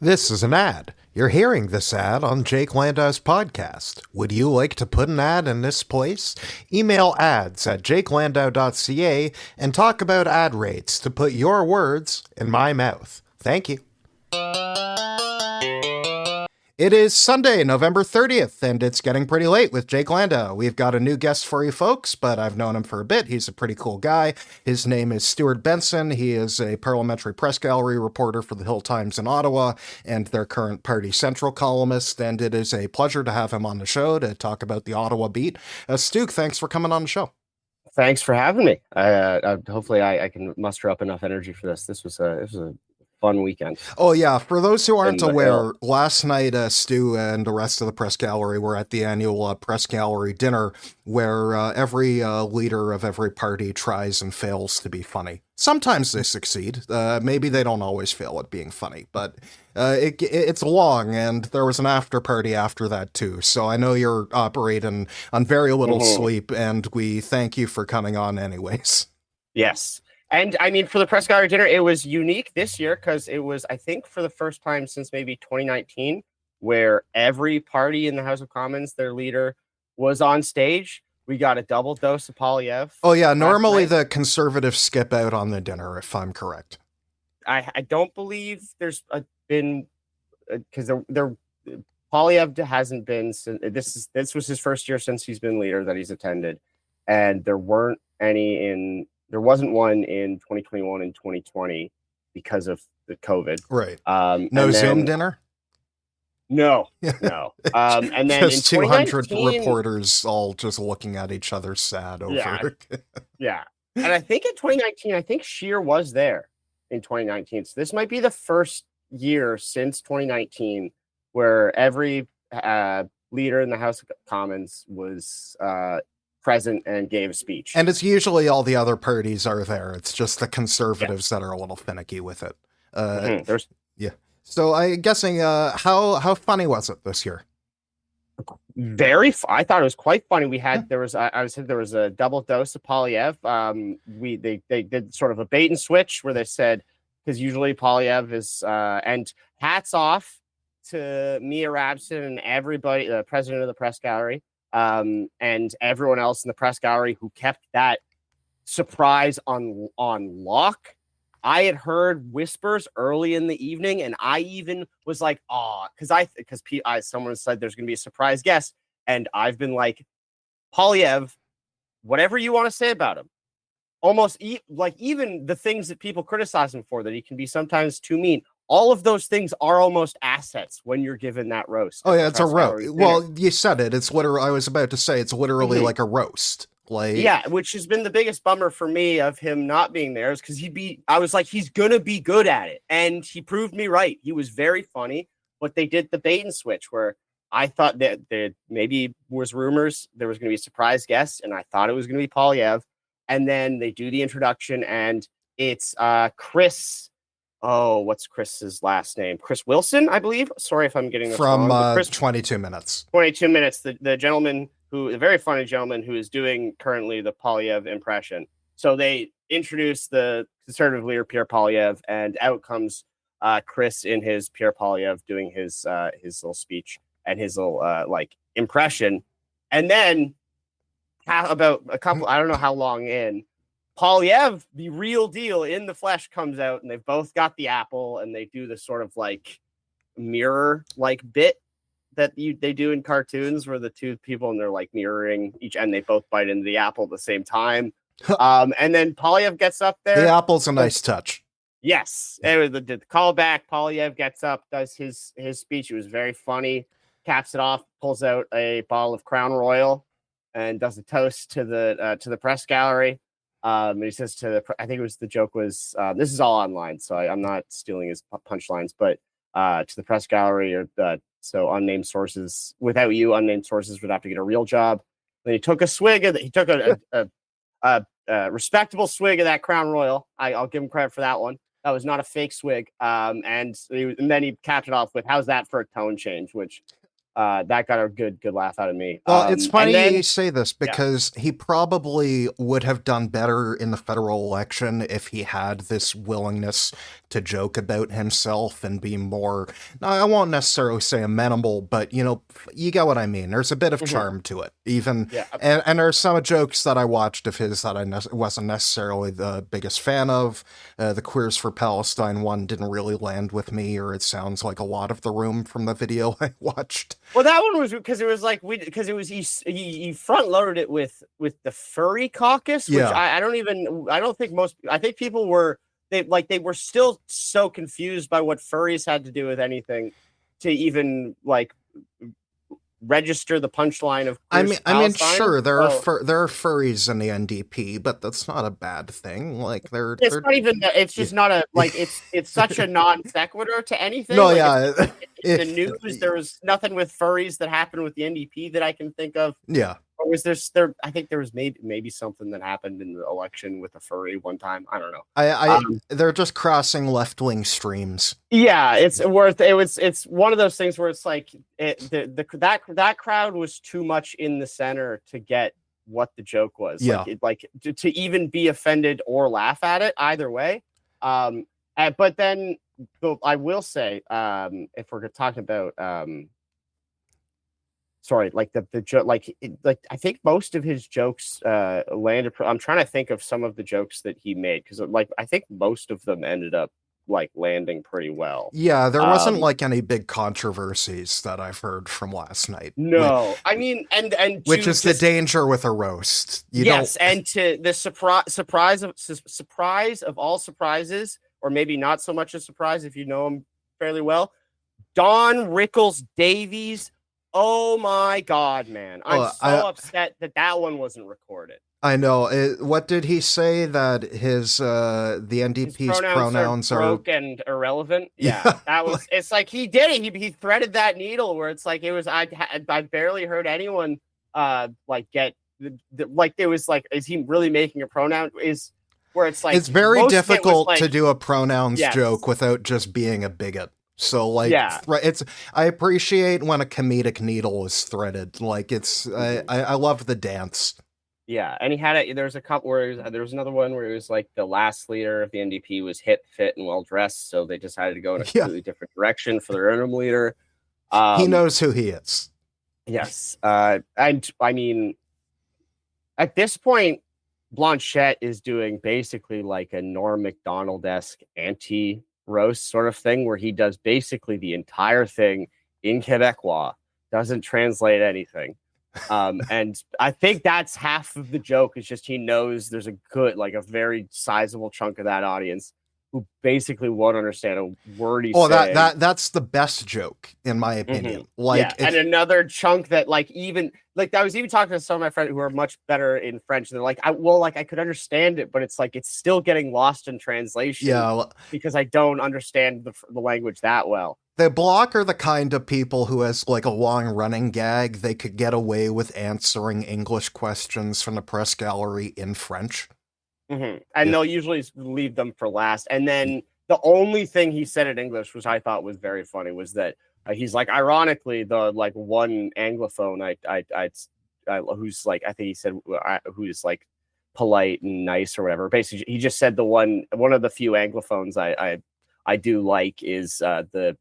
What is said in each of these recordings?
This is an ad. You're hearing this ad on Jake Landau's podcast. Would you like to put an ad in this place? Email ads@jakelandau.ca and talk about ad rates to put your words in my mouth. Thank you. It is Sunday, November 30th, and it's getting pretty late with Jake Landau. We've got a new guest for you folks, but I've known him for a bit. He's a pretty cool guy. His name is Stuart Benson. He is a parliamentary press gallery reporter for the Hill Times in Ottawa and their current Party Central columnist, and it is a pleasure to have him on the show to talk about the Ottawa beat. Stu, thanks for coming on the show. Thanks for having me. Hopefully I can muster up enough energy for this. This was a fun weekend. Oh yeah, for those who aren't aware, last night Stu and the rest of the press gallery were at the annual press gallery dinner where every leader of every party tries and fails to be funny. Sometimes they succeed. Maybe they don't always fail at being funny, but it's long, and there was an after party after that too. So I know you're operating on very little sleep, and we thank you for coming on anyways. Yes. And I mean, for the press gallery dinner, it was unique this year because it was, I think, for the first time since maybe 2019, where every party in the House of Commons, their leader, was on stage. We got a double dose of Polyev. Oh, yeah. Normally the Conservatives skip out on the dinner, if I'm correct. I don't believe there's been, because Polyev hasn't been, this was his first year since he's been leader that he's attended. And there wasn't one in 2021 and 2020 because of the COVID. Right. No Zoom dinner? No. And then just 200 reporters all just looking at each other sad over. Yeah. And I think in 2019, I think Scheer was there in 2019. So this might be the first year since 2019 where every leader in the House of Commons was present and gave a speech. And it's usually all the other parties are there. It's just the Conservatives that are a little finicky with it. Yeah. So I'm guessing, how funny was it this year? I thought it was quite funny. We had, there was a double dose of Polyev. They did sort of a bait and switch where they said, because usually Polyev is, and hats off to Mia Rabson and everybody, the president of the press gallery, and everyone else in the press gallery who kept that surprise on lock. I had heard whispers early in the evening, and I even was like, "Oh," because someone said there's going to be a surprise guest, and I've been like, Polyev, whatever you want to say about him, almost even the things that people criticize him for, that he can be sometimes too mean. All of those things are almost assets when you're given that roast. Oh yeah, it's a roast. Well, you said it. It's literally. I was about to say it's literally like a roast. Yeah, which has been the biggest bummer for me of him not being there, is because I was like, he's gonna be good at it, and he proved me right. He was very funny, but they did the bait and switch where I thought that there maybe was rumors there was gonna be a surprise guest, and I thought it was gonna be Polyev, and then they do the introduction, and it's Chris. Oh, what's Chris's last name? Chris Wilson, I believe. Sorry if I'm getting this wrong. From Chris, 22 minutes. 22 minutes. The gentleman the very funny gentleman who is doing currently the Polyev impression. So they introduce the Conservative leader, Pierre Polyev, and out comes Chris in his Pierre Polyev doing his little speech and his little impression. And then about a couple, I don't know how long in, Polyev, the real deal in the flesh, comes out, and they've both got the apple, and they do this sort of mirror bit that they do in cartoons where the two people and they're mirroring each, and they both bite into the apple at the same time. And then Polyev gets up there. The apple's a nice touch. Yes. It was the callback. Polyev gets up, does his speech. It was very funny. Caps it off, pulls out a bottle of Crown Royal, and does a toast to the press gallery. And he says I think it was, the joke was, this is all online, so I'm not stealing his punchlines, but to the press gallery, or so unnamed sources, without you, unnamed sources would have to get a real job. Then he took a swig of he took a respectable swig of that Crown Royal. I'll give him credit for that one. That was not a fake swig. And then he capped it off with, "How's that for a tone change?" Which that got a good laugh out of me. Well, it's funny you say this, because he probably would have done better in the federal election if he had this willingness to joke about himself and be more, I won't necessarily say amenable, but, you get what I mean. There's a bit of charm to it, even. Yeah. And there's some jokes that I watched of his that I wasn't necessarily the biggest fan of. The Queers for Palestine one didn't really land with me, or it sounds like a lot of the room from the video I watched. Well, that one was because it was like he front loaded it with the furry caucus, which I think people were they were still so confused by what furries had to do with anything to even like register the punchline of I mean, sure, there are furries in the NDP, but that's not a bad thing. Like it's not even. It's just not a like. It's such a non sequitur to anything. No, like, yeah. In the news, there was nothing with furries that happened with the NDP that I can think of. Yeah. Or was there? I think there was maybe something that happened in the election with a furry one time. I don't know. They're just crossing left-wing streams. Yeah, it's one of those things where it's like that crowd was too much in the center to get what the joke was. Yeah. To even be offended or laugh at it either way. But then I will say, if we're talking about the joke, I think most of his jokes landed. I'm trying to think of some of the jokes that he made because I think most of them ended up landing pretty well. Yeah, there wasn't any big controversies that I've heard from last night. No, I mean, and which is the danger with a roast. And to the surprise of all surprises, or maybe not so much a surprise if you know him fairly well, Don Rickles Davies. Oh my God, man! I'm upset that one wasn't recorded. I know. What did he say? That the NDP's pronouns are broke and irrelevant. Yeah, that was. It's like he did it. He threaded that needle where it's like it was. I barely heard anyone get it was like, is he really making a pronoun? Is where it's like it's very difficult to do a pronouns joke without just being a bigot. So I appreciate when a comedic needle is threaded. I love the dance. Yeah, and he had there was a couple where there was another one where it was like the last leader of the NDP was hip, fit, and well dressed, so they decided to go in a completely different direction for their interim leader. He knows who he is. Yes, and I mean, at this point, Blanchette is doing basically like a Norm Macdonald-esque anti-roast sort of thing, where he does basically the entire thing in Quebecois, doesn't translate anything. And I think that's half of the joke, is just he knows there's a very sizable chunk of that audience who basically won't understand a word he's saying. That's the best joke, in my opinion. And another chunk that I was even talking to some of my friends who are much better in French, and they're like, I could understand it, but it's like it's still getting lost in translation because I don't understand the language that well. The Bloc are the kind of people who, as a long running gag, they could get away with answering English questions from the press gallery in French. Mm-hmm. And they'll usually leave them for last. And then the only thing he said in English, which I thought was very funny, was that he's like, ironically, the one Anglophone who's I think he said who's polite and nice or whatever. Basically, he just said one of the few Anglophones I do like is the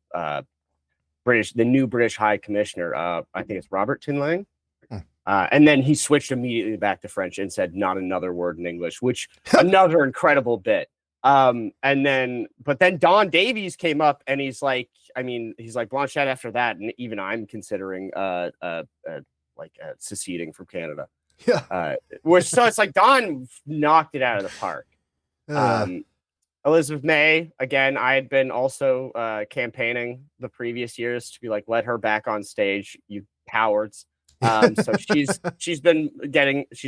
new British High Commissioner. I think it's Robert Tinlang. And then he switched immediately back to French and said not another word in English, which another incredible bit. But then Don Davies came up and he's like Blanchette after that, and even I'm considering seceding from Canada. Yeah. So it's like Don knocked it out of the park. Elizabeth May, again, I had been also campaigning the previous years to be like, let her back on stage, you cowards. So she's been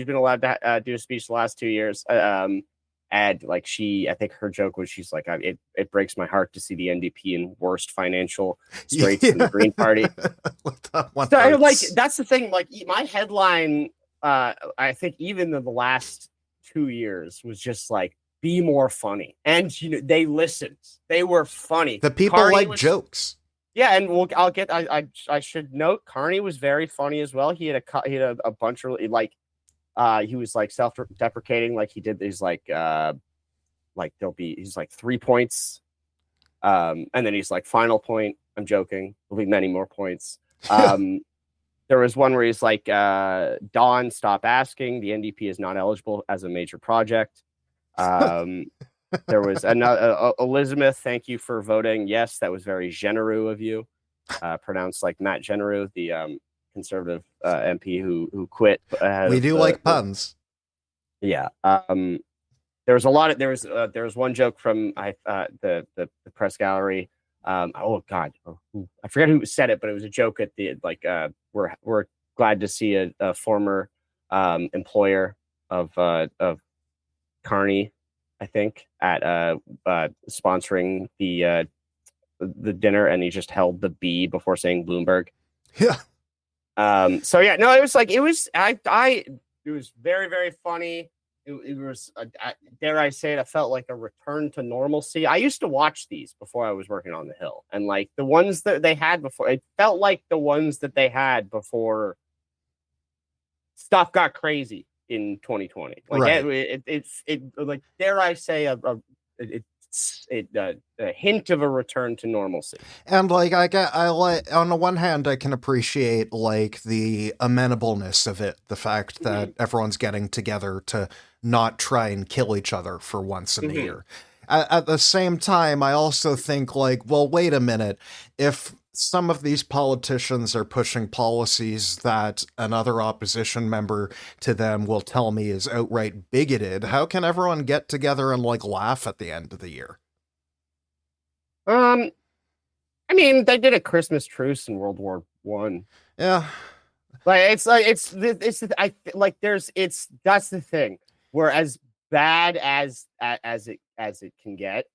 allowed to do a speech the last 2 years. And I think her joke was, she's like, it breaks my heart to see the NDP in worst financial straits than the Green Party. That's the thing. My headline, I think even in the last 2 years was just be more funny. And they listened. They were funny. The people jokes. Yeah, and I should note Carney was very funny as well. He had a bunch of he was self-deprecating, he did these he's 3 points And then he's like, final point. I'm joking. There'll be many more points. There was one where he's like, Dawn, stop asking. The NDP is not eligible as a major project. There was another Elizabeth. Thank you for voting. Yes, that was very genereux of you. Pronounced like Matt Genereux, the conservative MP who quit. We do like puns. Yeah. There was a lot of there was one joke from the press gallery. Oh God, I forget who said it, but it was a joke at the like. We're glad to see a former employer of Carney, I think, at sponsoring the dinner, and he just held the B before saying Bloomberg. Yeah. So yeah, no, it was like it was very, very funny. It was, dare I say it, I felt like a return to normalcy. I used to watch these before I was working on the Hill, and like the ones that they had before, it felt like the ones that they had before stuff got crazy in 2020. Like right. It's like, dare I say, a hint of a return to normalcy. And like I like, on the one hand I can appreciate like the amenableness of it, the fact that everyone's getting together to not try and kill each other for once in a year. At the same time, I also think like, well, wait a minute, if some of these politicians are pushing policies that another opposition member to them will tell me is outright bigoted, how can everyone get together and like laugh at the end of the year? I mean, they did a Christmas truce in World War One. Yeah, that's the thing. Where as bad as it can get,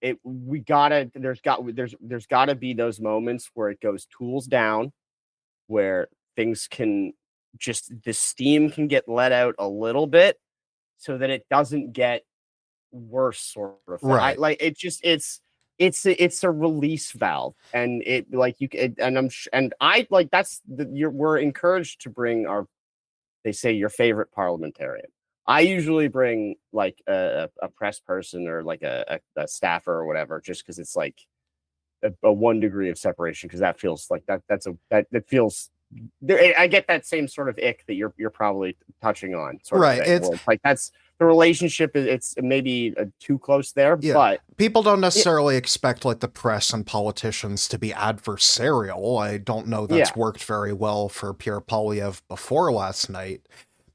there's gotta be those moments where it goes tools down, where things can the steam can get let out a little bit, so that it doesn't get worse, sort of thing. right. It's a release valve, and it like you and I like we're encouraged to bring they say your favorite parliamentarian. I usually bring like a press person or like a staffer or whatever, just because it's like a 1 degree of separation, because that feels like that feels. I get that same sort of ick that you're probably touching on, sort right. of thing. It's like that's the relationship. It's maybe too close there, yeah. But people don't necessarily expect like the press and politicians to be adversarial. I don't know that's worked very well for Pierre Poilievre before last night.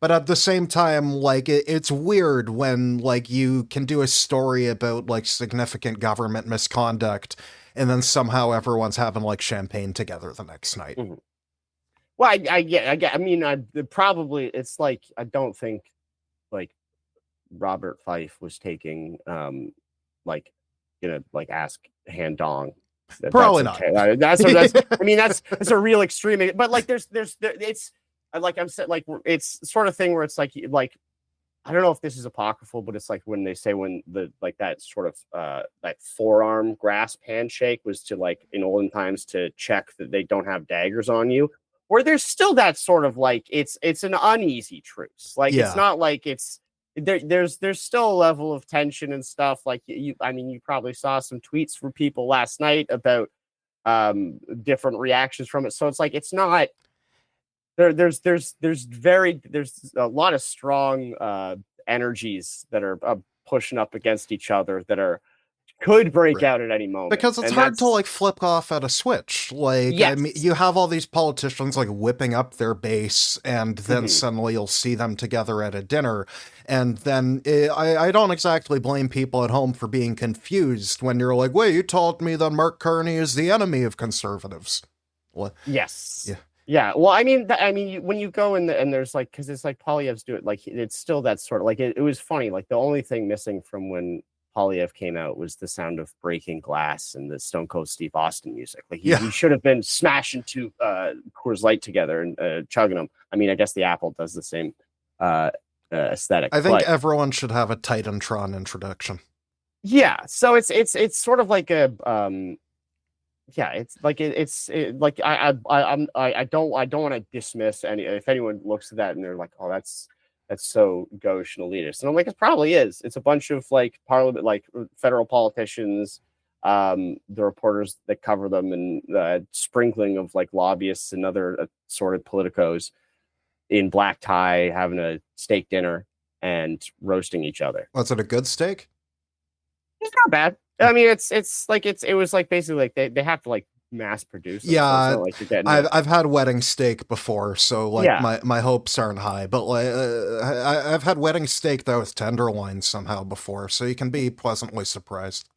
But at the same time, like, it's weird when, like, you can do a story about, like, significant government misconduct, and then somehow everyone's having, like, champagne together the next night. Mm-hmm. Well, I mean, probably, it's like, I don't think, like, Robert Fife was taking, like, like, ask Han Dong. Probably not. Okay. That's I mean, that's a real extreme, but, like, it's, like I'm saying, like it's sort of thing where it's like I don't know if this is apocryphal, but it's like when they say when that sort of that forearm grasp handshake was to, like, in olden times, to check that they don't have daggers on you, where there's still that sort of like it's an uneasy truce. Like it's not like it's there's still a level of tension and stuff. Like you probably saw some tweets from people last night about different reactions from it. So it's like it's not. There's a lot of strong energies that are pushing up against each other that could break out at any moment, because it's hard to like flip off at a switch. Like, I mean, you have all these politicians like whipping up their base, and then suddenly you'll see them together at a dinner, and then I don't exactly blame people at home for being confused when you're like, wait, you told me that Mark Carney is the enemy of conservatives. Well, yes. Yeah, well, I mean, when you go in and there's like, because it's like Poilievre's do it, like it's still that sort of like it was funny. Like the only thing missing from when Poilievre came out was the sound of breaking glass and the Stone Cold Steve Austin music. Like he should have been smashing two Coors Light together and chugging them. I mean, I guess the Apple does the same aesthetic. I think everyone should have a Titantron introduction. Yeah, so it's sort of like a yeah, it's like like I don't want to dismiss any if anyone looks at that and they're like, oh, that's so gauche and elitist, and I'm like, it probably is. It's a bunch of like parliament, like federal politicians, the reporters that cover them, and sprinkling of like lobbyists and other assorted politicos in black tie having a steak dinner and roasting each other. Was it a good steak? It's not bad. I mean, it was like basically like they have to like mass produce them, yeah, so like I've had wedding steak before, so like my hopes aren't high, but like I've had wedding steak that was tenderloin somehow before, so you can be pleasantly surprised.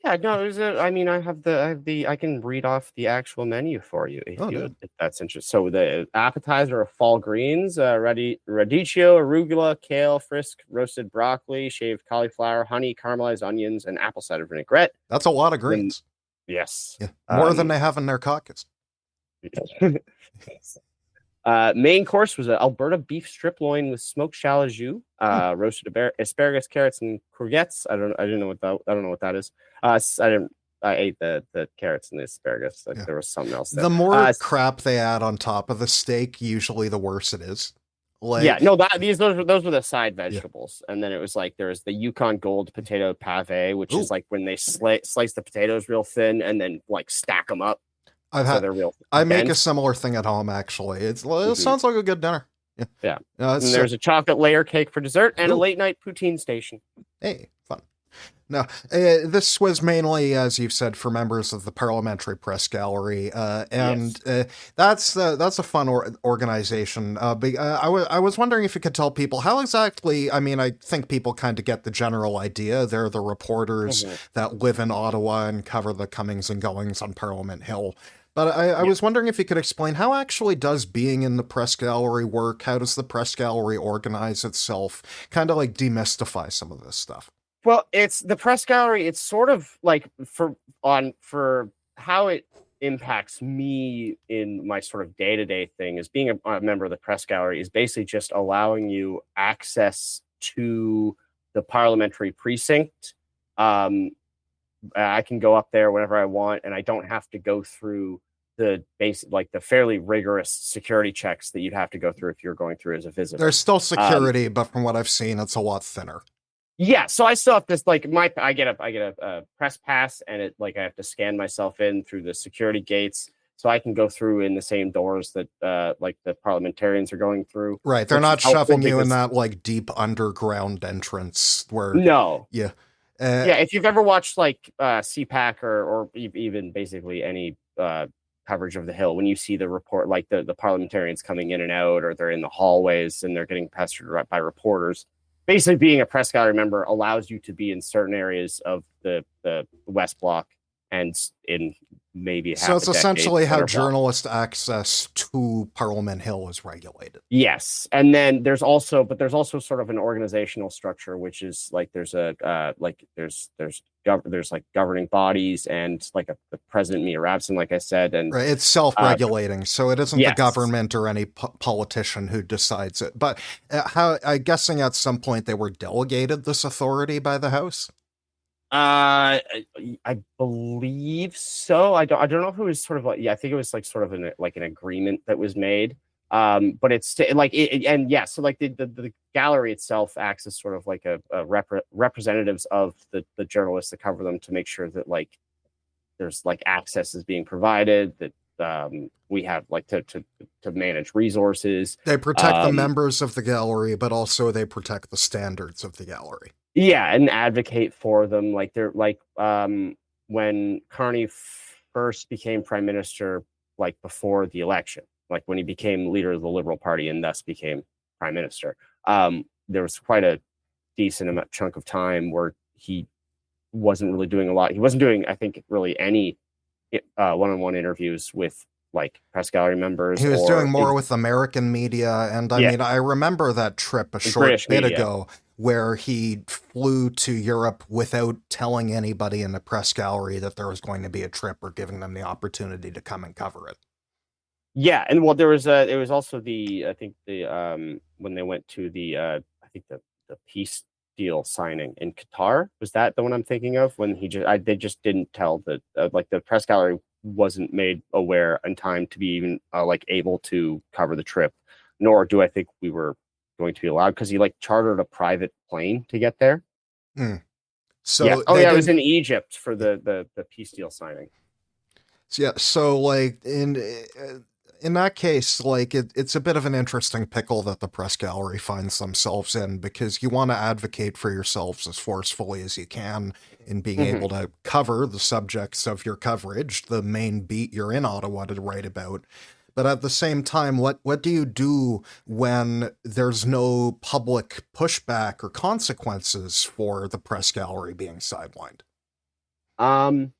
Yeah, no, it was I mean, I have the I can read off the actual menu for you if if that's interesting. So the appetizer are fall greens, radicchio, arugula, kale, frisk, roasted broccoli, shaved cauliflower, honey, caramelized onions, and apple cider vinaigrette. That's a lot of greens. Yes. Yeah. More than they have in their caucus. Main course was an Alberta beef strip loin with smoked shallot jus, roasted asparagus, carrots, and courgettes. I don't know what that is. I ate the carrots and the asparagus. Like, there was something else there. The more crap they add on top of the steak, usually the worse it is. Like, yeah, no, those were the side vegetables, and then it was like there was the Yukon Gold potato pave, which is like when they slice the potatoes real thin and then like stack them up. I make a similar thing at home, actually. It sounds like a good dinner. Yeah. And there's a chocolate layer cake for dessert and a late night poutine station. Hey, fun. Now, this was mainly, as you've said, for members of the Parliamentary Press Gallery, and that's a fun organization. I was wondering if you could tell people how exactly. I mean, I think people kind of get the general idea. They're the reporters that live in Ottawa and cover the comings and goings on Parliament Hill. But I was wondering if you could explain how actually does being in the press gallery work? How does the press gallery organize itself? Kind of like demystify some of this stuff. Well, it's the press gallery. It's sort of like for how it impacts me in my sort of day-to-day thing is being a member of the press gallery is basically just allowing you access to the parliamentary precinct. I can go up there whenever I want, and I don't have to go through the basic, like the fairly rigorous security checks that you'd have to go through if you're going through as a visitor. There's still security, but from what I've seen, it's a lot thinner. Yeah, so I still have this like I get a press pass, and it like I have to scan myself in through the security gates, so I can go through in the same doors that like the parliamentarians are going through. Right, they're not shoving you in that like deep underground entrance where if you've ever watched like CPAC or even basically any coverage of the Hill, when you see the report, like the parliamentarians coming in and out, or they're in the hallways and they're getting pestered by reporters. Basically, being a press gallery member allows you to be in certain areas of the West Block and in maybe so it's essentially how journalist access to Parliament Hill is regulated. Yes, and then there's also sort of an organizational structure, which is like there's like governing bodies and like the president, Mia Rabson, like I said, and it's self-regulating, so it isn't the government or any politician who decides it. But I'm guessing at some point they were delegated this authority by the House. I believe so. I don't know if it was sort of like I think it was like sort of an agreement that was made. But it's like so like the gallery itself acts as sort of like a representatives of the journalists that cover them to make sure that like there's like access is being provided, that we have like to manage resources. They protect the members of the gallery, but also they protect the standards of the gallery. Yeah, and advocate for them. Like they're like when Carney first became prime minister, like before the election, like when he became leader of the Liberal Party and thus became prime minister, there was quite a decent chunk of time where he wasn't really doing a lot. He wasn't doing, I think, really any one-on-one interviews with like press gallery members. He was doing more with American media, and I mean, I remember that trip a short bit ago where he flew to Europe without telling anybody in the press gallery that there was going to be a trip or giving them the opportunity to come and cover it. Yeah, and well, there was also when they went to the peace deal signing in Qatar. Was that the one I'm thinking of? When they just didn't tell like the press gallery wasn't made aware in time to be even like able to cover the trip, nor do I think we were going to be allowed because he like chartered a private plane to get there. Yeah. So Oh they yeah, it was didn't. in Egypt for the peace deal signing. Yeah, so like in that case, like it's a bit of an interesting pickle that the press gallery finds themselves in, because you want to advocate for yourselves as forcefully as you can in being Hmm. able to cover the subjects of your coverage, the main beat you're in Ottawa to write about. But at the same time, what do you do when there's no public pushback or consequences for the press gallery being sidelined? Um,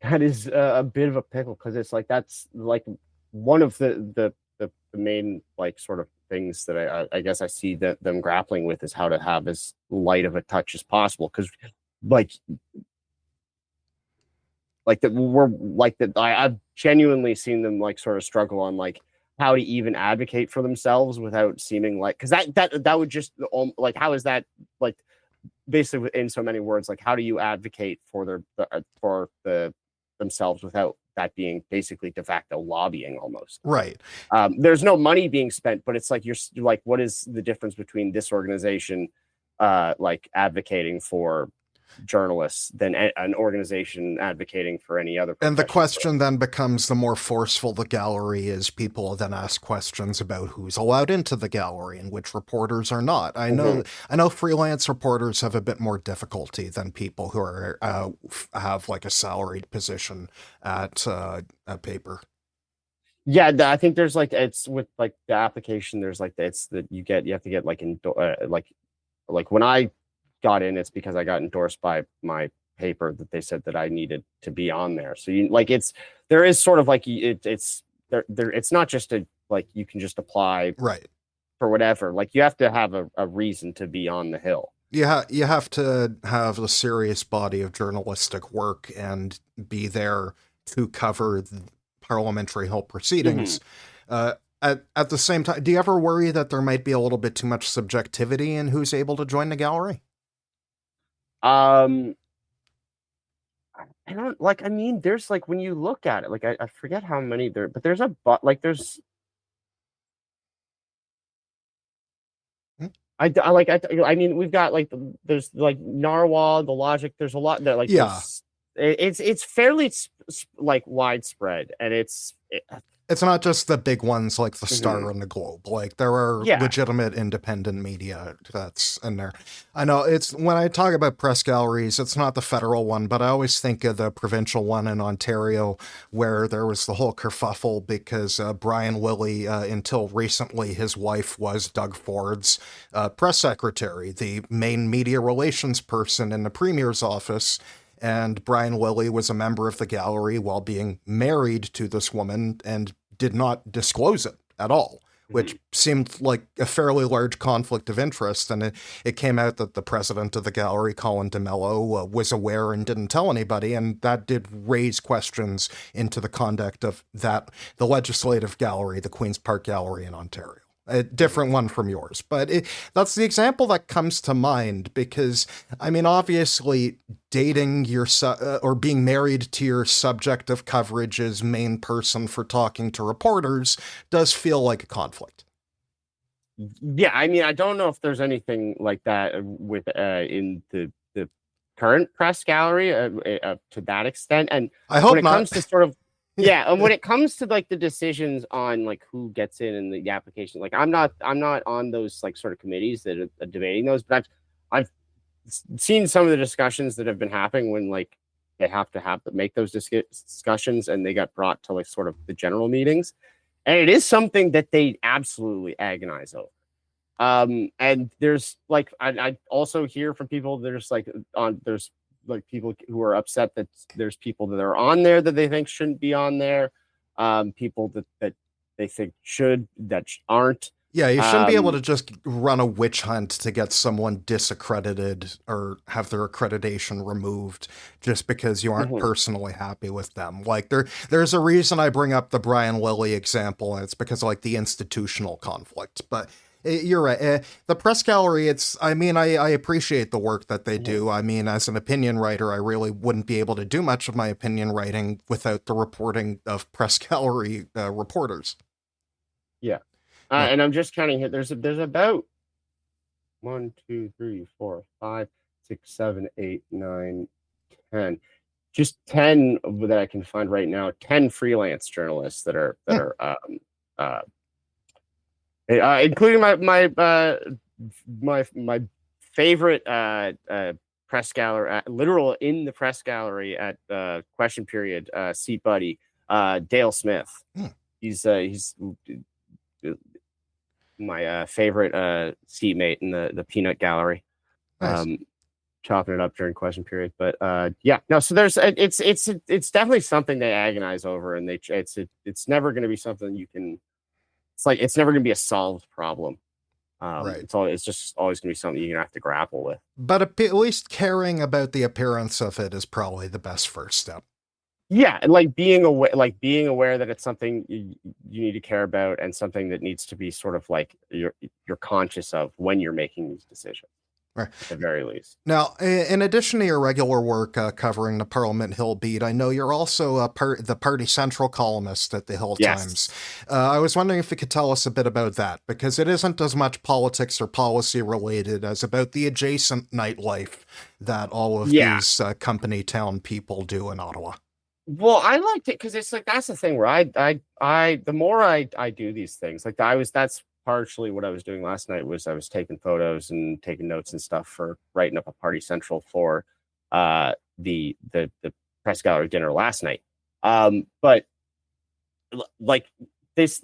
that is a bit of a pickle because it's like that's like one of the main like sort of things that I guess I see that them grappling with is how to have as light of a touch as possible because like like that we're like that I've genuinely seen them like sort of struggle on like how to even advocate for themselves without seeming like because that would just like how is that like basically in so many words like how do you advocate for for the themselves without that being basically de facto lobbying almost. Right. There's no money being spent but it's like you're like what is the difference between this organization like advocating for journalists than an organization advocating for any other And the profession for question then becomes, the more forceful the gallery is, people then ask questions about who's allowed into the gallery and which reporters are not. I it. know Mm-hmm. I know freelance reporters have a bit more difficulty than people who are have like a salaried position at a paper. Yeah, I think there's like it's with like the application. There's like it's that you have to get like like when I got in, it's because I got endorsed by my paper that they said that I needed to be on there. So you like it's there is sort of like it's there it's not just a like you can just apply Right. for whatever. Like you have to have a reason to be on the Hill. You have to have a serious body of journalistic work and be there to cover the parliamentary Hill Mhm. proceedings. At the same time, do you ever worry that there might be a little bit too much subjectivity in who's able to join the gallery? Um, I don't like. I mean, there's like when you look at it, like I forget how many there, but there's a but like there's Hmm? I like I mean we've got like there's like Narwhal, the Logic. There's a lot there. Like Yeah, it's fairly like widespread, and it's not just the big ones like the mhm. Star and the Globe. Like there are Yeah. legitimate independent media that's in there. I know it's when I talk about press galleries, it's not the federal one, but I always think of the provincial one in Ontario, where there was the whole kerfuffle because Brian Lilly, until recently, his wife was Doug Ford's press secretary, the main media relations person in the premier's office. And Brian Lilly was a member of the gallery while being married to this woman and did not disclose it at all, which Mhm. seemed like a fairly large conflict of interest. And it came out that the president of the gallery, Colin DeMello, was aware and didn't tell anybody. And that did raise questions into the conduct of the legislative gallery, the Queen's Park Gallery in Ontario. A Mhm. different one from yours, but that's the example that comes to mind because, I mean, obviously, dating or being married to your subject of coverage's main person for talking to reporters does feel like a conflict. Yeah, I mean, I don't know if there's anything like that with in the current press gallery to that extent. And I when hope it comes not. to sort of yeah, and when it comes to like the decisions on like who gets in the application, like I'm not on those like sort of committees that are debating those, but I've seen some of the discussions that have been happening when like they have to make those discussions and they got brought to like sort of the general meetings, and it is something that they absolutely agonize over. And there's like I also hear from people there's like on there's like people who are upset that there's people that are on there that they think shouldn't be on there, people that they think should that aren't. Yeah, you shouldn't be able Um, to just run a witch hunt to get someone disaccredited or have their accreditation removed just because you aren't mhm. personally happy with them. Like there's a reason I bring up the Brian Lilly example, and it's because of like the institutional conflict. But you're right. The press gallery, I mean, I appreciate the work that they Mhm. do. I mean, as an opinion writer, I really wouldn't be able to do much of my opinion writing without the reporting of press gallery reporters. Yeah, No. and I'm just counting here. There's about one, two, three, four, five. 6, 7, 8, 9, 10. Just 10 that I can find right now. 10 freelance journalists that are uh, including my favorite press gallery, literal in the press gallery at Question Period, seat buddy, Dale Smith. He's my favorite seatmate in the peanut gallery. Nice. Chopping it up during Question Period. But yeah, no, so there's it's definitely something they agonize over, and it's never going to be something you can. It's never going to be a solved problem. Right. It's just always going to be something you're going to have to grapple with. But at least caring about the appearance of it is probably the best first step. Yeah, and being aware that it's something you need to care about, and something that needs to be sort of like you're conscious of when you're making these decisions. Right. At the very least. Now, in addition to your regular work covering the Parliament Hill beat, I know you're also the Party Central columnist at the Hill Times. I was wondering if you could tell us a bit about that, because it isn't as much politics or policy related as about the adjacent nightlife that all of these company town people do in Ottawa. Well, I liked it because it's that's the thing where the more I do these things, that's partially what I was doing last night. Was I was taking photos and taking notes and stuff for writing up a Party Central for the press gallery dinner last night. But this,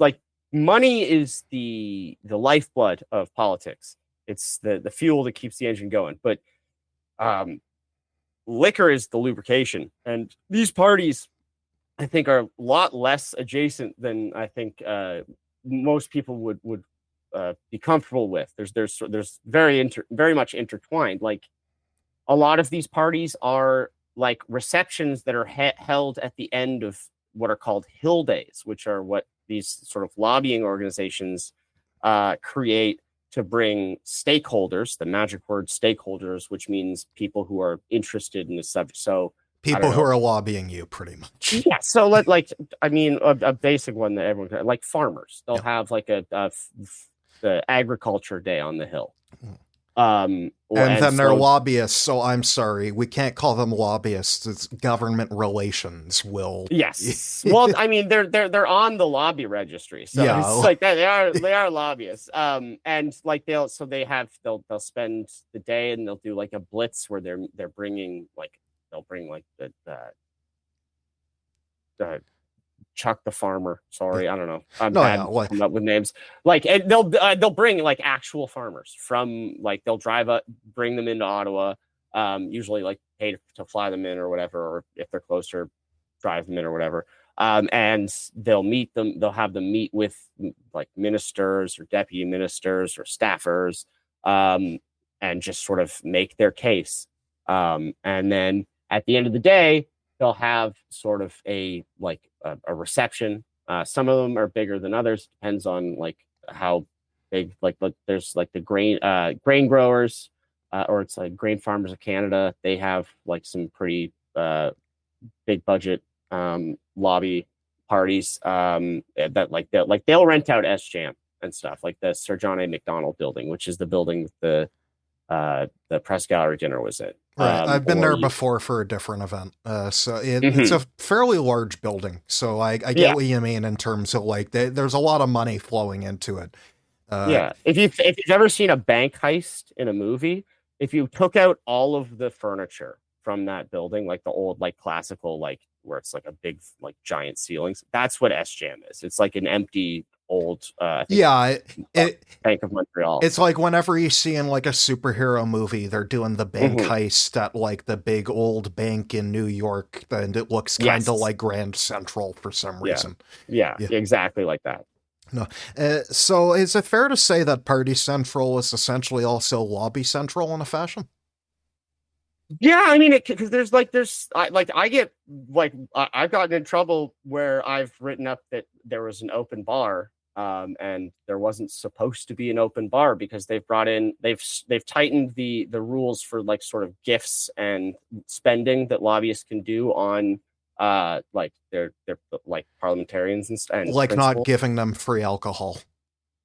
money is the lifeblood of politics. It's the fuel that keeps the engine going. But liquor is the lubrication, and these parties, I think, are a lot less adjacent than I think most people would be comfortable with. There's very much intertwined. A lot of these parties are receptions that are held at the end of what are called Hill Days, which are what these sort of lobbying organizations create to bring stakeholders, the magic word stakeholders, which means people who are interested in the subject. So people who are lobbying you, pretty much. Yeah. So a basic one that everyone farmers. They'll have the agriculture day on the Hill. And then they're lobbyists. So I'm sorry, we can't call them lobbyists. It's government relations. Yes. Well, they're on the lobby registry, so it's they are lobbyists. And they'll spend the day and they'll do a blitz where they're bringing they'll bring the Chuck the farmer. Sorry, I don't know. I'm bad coming up with names. They'll bring actual farmers from they'll drive up, bring them into Ottawa. Usually pay to fly them in or whatever, or if they're closer, drive them in or whatever. And they'll meet them. They'll have them meet with ministers or deputy ministers or staffers, and just sort of make their case. And then at the end of the day, they'll have sort of a reception. Some of them are bigger than others. Depends on how big. There's the grain growers, or it's Grain Farmers of Canada. They have some pretty big budget lobby parties that they'll rent out SJAM and stuff, like the Sir John A. Macdonald building, which is the building that the press gallery dinner was in. Right. I've been there before for a different event. So it's a fairly large building. So I get what you mean in terms of there's a lot of money flowing into it. If you've ever seen a bank heist in a movie, if you took out all of the furniture from that building, the old classical where it's a big giant ceilings, that's what SJAM is. It's an empty old Bank of Montreal. It's whenever you see in a superhero movie, they're doing the bank heist at the big old bank in New York, and it looks kind of like Grand Central for some reason. Yeah, exactly like that. No. So is it fair to say that Party Central is essentially also Lobby Central in a fashion? Yeah, because I've gotten in trouble where I've written up that there was an open bar, and there wasn't supposed to be an open bar because they've tightened the rules for sort of gifts and spending that lobbyists can do on their parliamentarians and not giving them free alcohol.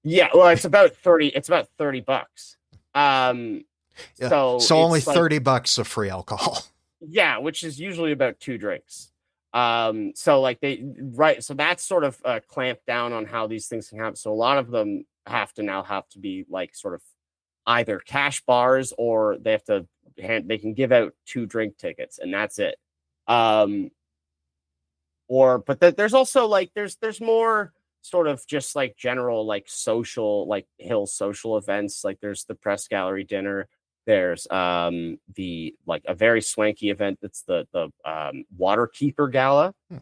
Yeah, well, it's about $30. Yeah. So So only it's like, $30 of free alcohol. yeah, which is usually about 2 drinks. So like right, so that's sort of clamped down on how these things can happen. So a lot of them have to be like sort of either cash bars, or they can give out 2 drink tickets, and that's it. Um, there's also like there's more sort of just like general like social, like Hill social events. Like there's the press gallery dinner. There's the like a very swanky event that's the water keeper gala, Hmm.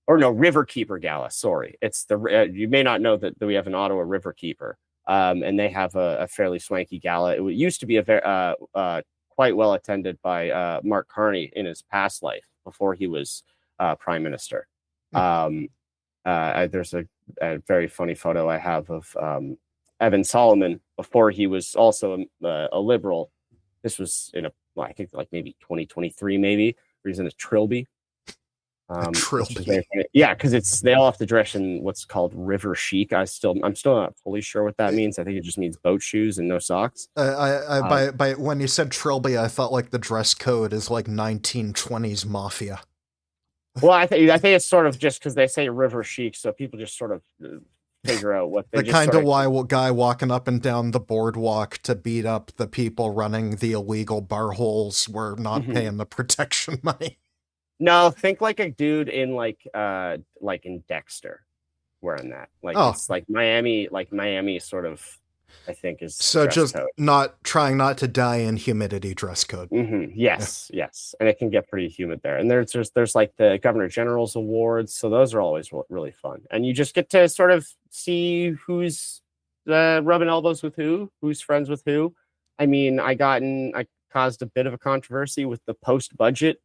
or no, river keeper gala. Sorry, it's the you may not know that we have an Ottawa river keeper, and they have a fairly swanky gala. It used to be a very quite well attended by Mark Carney in his past life before he was prime minister. Hmm. There's a very funny photo I have of Evan Solomon before he was also a liberal. This was in I think like maybe 2023, maybe, where he's in a trilby. A Which is trilby. very funny. Yeah, because they all have to dress in what's called river chic. I'm still not fully sure what that means. I think it just means boat shoes and no socks. By when you said trilby, I thought like the dress code is like 1920s mafia. Well, I think it's sort of just because they say river chic, so people just sort of figure out what they The just kind sort of guy walking up and down the boardwalk to beat up the people running the illegal bar holes were not paying the protection money. No, think like a dude in like in Dexter wearing that. Like Oh, it's like Miami sort of, I think, is so dress just code. not trying not to die in humidity dress code. Yeah. Yes, and it can get pretty humid there. And there's like the Governor General's awards, so those are always really fun. And you just get to sort of see who's rubbing elbows with who's friends with who. I mean, I caused a bit of a controversy with the post budget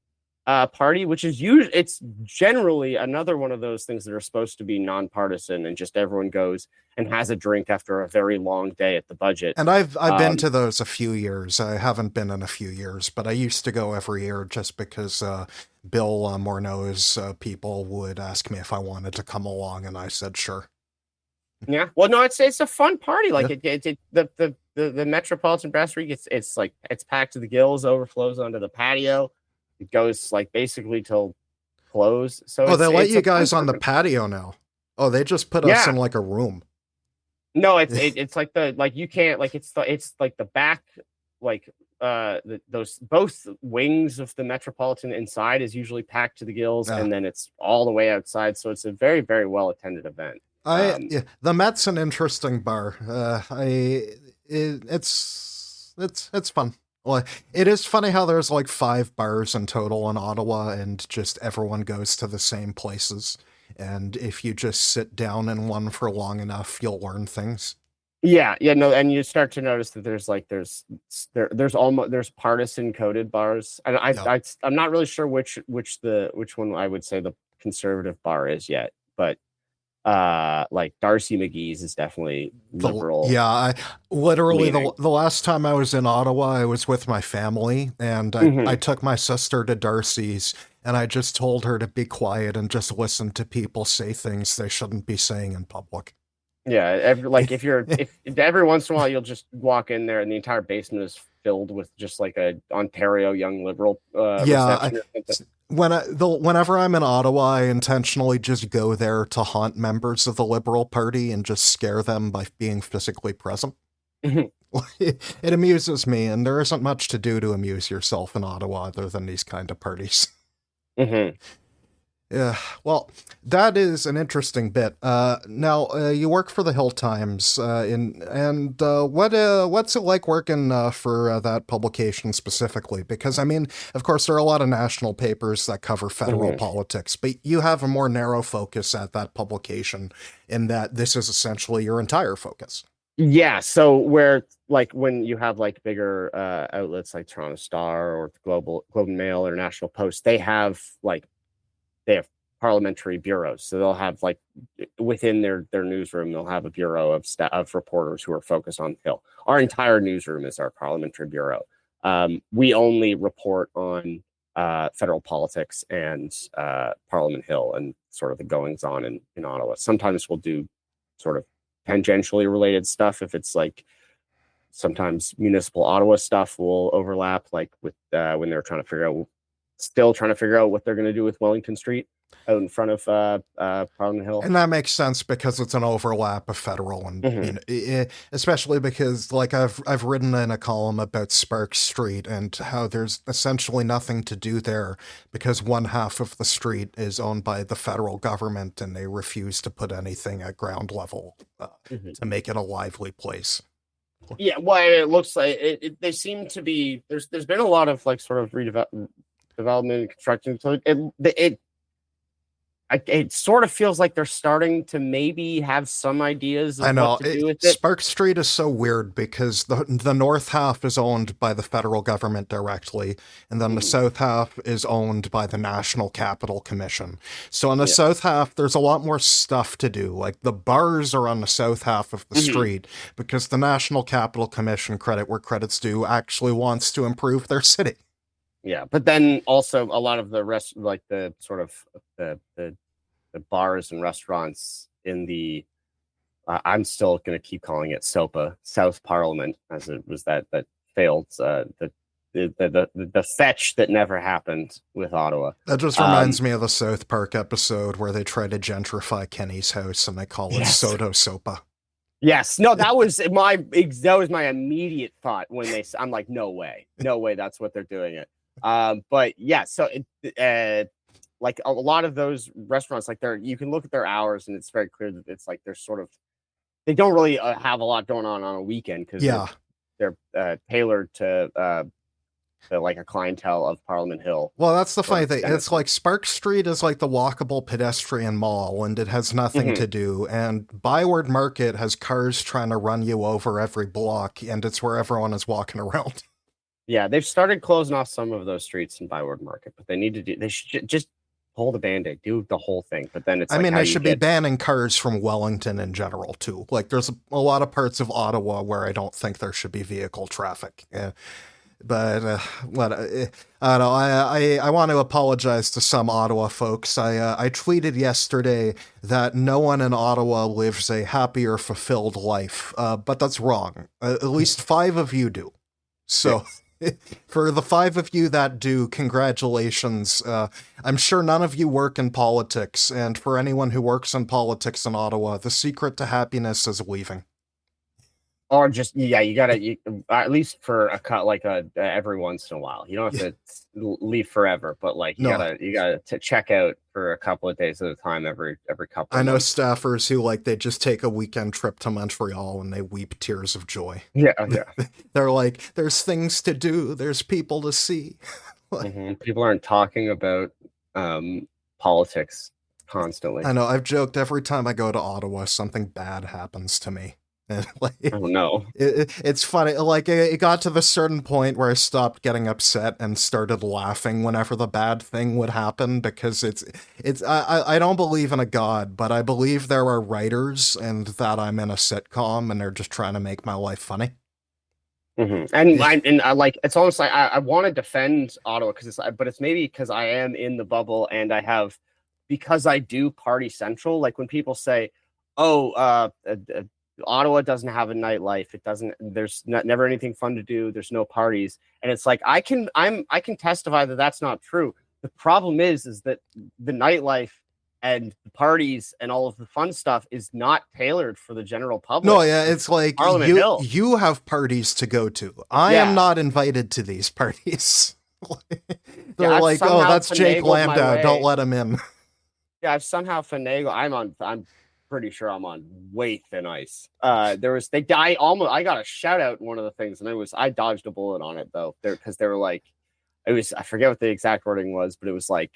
party, which is usually, it's generally another one of those things that are supposed to be nonpartisan and just everyone goes and has a drink after a very long day at the budget. And I've been to those a few years. I haven't been in a few years, but I used to go every year just because Bill Morneau's people would ask me if I wanted to come along, and I said sure. Yeah, well, no, it's a fun party. Like Yeah. the Metropolitan Brasserie, it's like it's packed to the gills, overflows onto the patio. It goes like basically till close. So Oh, they let it's you a fun guys on the tournament. patio now. Oh, they just put us Yeah, in like a room. no, it's like the like you can't like it's like the back, like those both wings of the Metropolitan inside is usually packed to the gills, Yeah. and then it's all the way outside. So it's a very very well attended event. Yeah, the Met's an interesting bar. It's fun. Well, it is funny how there's like 5 bars in total in Ottawa, and just everyone goes to the same places. And if you just sit down in one for long enough, you'll learn things. Yeah, no, and you start to notice that there's partisan coded bars, and Yeah. I'm not really sure which one I would say the conservative bar is yet, but like Darcy McGee's is definitely liberal. I literally leaning. the last time I was in Ottawa, I was with my family, and I took my sister to Darcy's, and I just told her to be quiet and just listen to people say things they shouldn't be saying in public. Yeah, if every once in a while you'll just walk in there and the entire basement is filled with just like a Ontario young liberal Yeah, reception. whenever I'm in Ottawa, I intentionally just go there to haunt members of the Liberal Party and just scare them by being physically present. It amuses me, and there isn't much to do to amuse yourself in Ottawa other than these kind of parties. Yeah, well, that is an interesting bit. Now, you work for the Hill Times, what's it like working for that publication specifically? Because, I mean, of course, there are a lot of national papers that cover federal politics, but you have a more narrow focus at that publication in that this is essentially your entire focus. Yeah, so where like when you have like bigger outlets like Toronto Star or Globe and Mail or National Post, they have parliamentary bureaus. So they'll have like within their newsroom, they'll have a bureau of reporters who are focused on the Hill. Our entire newsroom is our parliamentary bureau. We only report on federal politics and Parliament Hill and sort of the goings on in Ottawa. Sometimes we'll do sort of tangentially related stuff if it's like sometimes municipal Ottawa stuff will overlap, like with when they're still trying to figure out what they're going to do with Wellington Street out in front of Parliament Hill. And that makes sense because it's an overlap of federal and especially because like I've written in a column about Sparks Street and how there's essentially nothing to do there because one half of the street is owned by the federal government and they refuse to put anything at ground level to make it a lively place. Yeah, well, it looks like they seem to be. There's been a lot of like sort of development and construction. So it sort of feels like they're starting to maybe have some ideas of what to do with it. Spark Street is so weird because the north half is owned by the federal government directly, and then the south half is owned by the National Capital Commission. So on the south half, there's a lot more stuff to do. Like the bars are on the south half of the street because the National Capital Commission, credit where credit's due, actually wants to improve their city. Yeah, but then also a lot of the rest, like the sort of the bars and restaurants in the, I'm still going to keep calling it SOPA, South Parliament, as it was that failed, the fetch that never happened with Ottawa. That just reminds me of the South Park episode where they try to gentrify Kenny's house and they call it Soto Sopa. Yes, no, that was my immediate thought when I'm like, no way, that's what they're doing it. But yeah, so like a lot of those restaurants, like you can look at their hours and it's very clear that it's like they don't really have a lot going on a weekend because they're tailored to like a clientele of Parliament Hill. Well, that's the funny thing. It's like Spark Street is like the walkable pedestrian mall and it has nothing to do. And Byward Market has cars trying to run you over every block and it's where everyone is walking around. Yeah, they've started closing off some of those streets in Byward Market, but they should just pull the Band-Aid, do the whole thing. But then it's they should be banning cars from Wellington in general, too. Like, there's a lot of parts of Ottawa where I don't think there should be vehicle traffic. But I don't know. I want to apologize to some Ottawa folks. I tweeted yesterday that no one in Ottawa lives a happier, fulfilled life. But that's wrong. At least 5 of you do. So... For the 5 of you that do, congratulations. I'm sure none of you work in politics, and for anyone who works in politics in Ottawa, the secret to happiness is leaving. Or just, you gotta, at least for a cut, like every once in a while. You don't have to leave forever, but like you gotta to check out for a couple of days at a time every couple. I know staffers who like they just take a weekend trip to Montreal and they weep tears of joy. Yeah. They're like, there's things to do, there's people to see. People aren't talking about politics constantly. I know. I've joked every time I go to Ottawa, something bad happens to me. Like, oh no! It's funny. Like it got to the certain point where I stopped getting upset and started laughing whenever the bad thing would happen because it's. I don't believe in a god, but I believe there are writers and that I'm in a sitcom and they're just trying to make my life funny. And I like it's almost like I want to defend Ottawa but it's maybe because I am in the bubble and because I do Party Central. Like when people say, "Oh, Ottawa doesn't have a nightlife. There's never anything fun to do. There's no parties." And it's like, I can testify that that's not true. The problem is that the nightlife and the parties and all of the fun stuff is not tailored for the general public. No, yeah, it's like you have parties to go to. I am not invited to these parties. They're like, oh, that's Jake Landau. Don't let him in. Yeah, I've somehow finagled. I'm pretty sure I'm on way thin ice. I got a shout out in one of the things, and I dodged a bullet on it though, because they were like, I forget what the exact wording was, but it was like,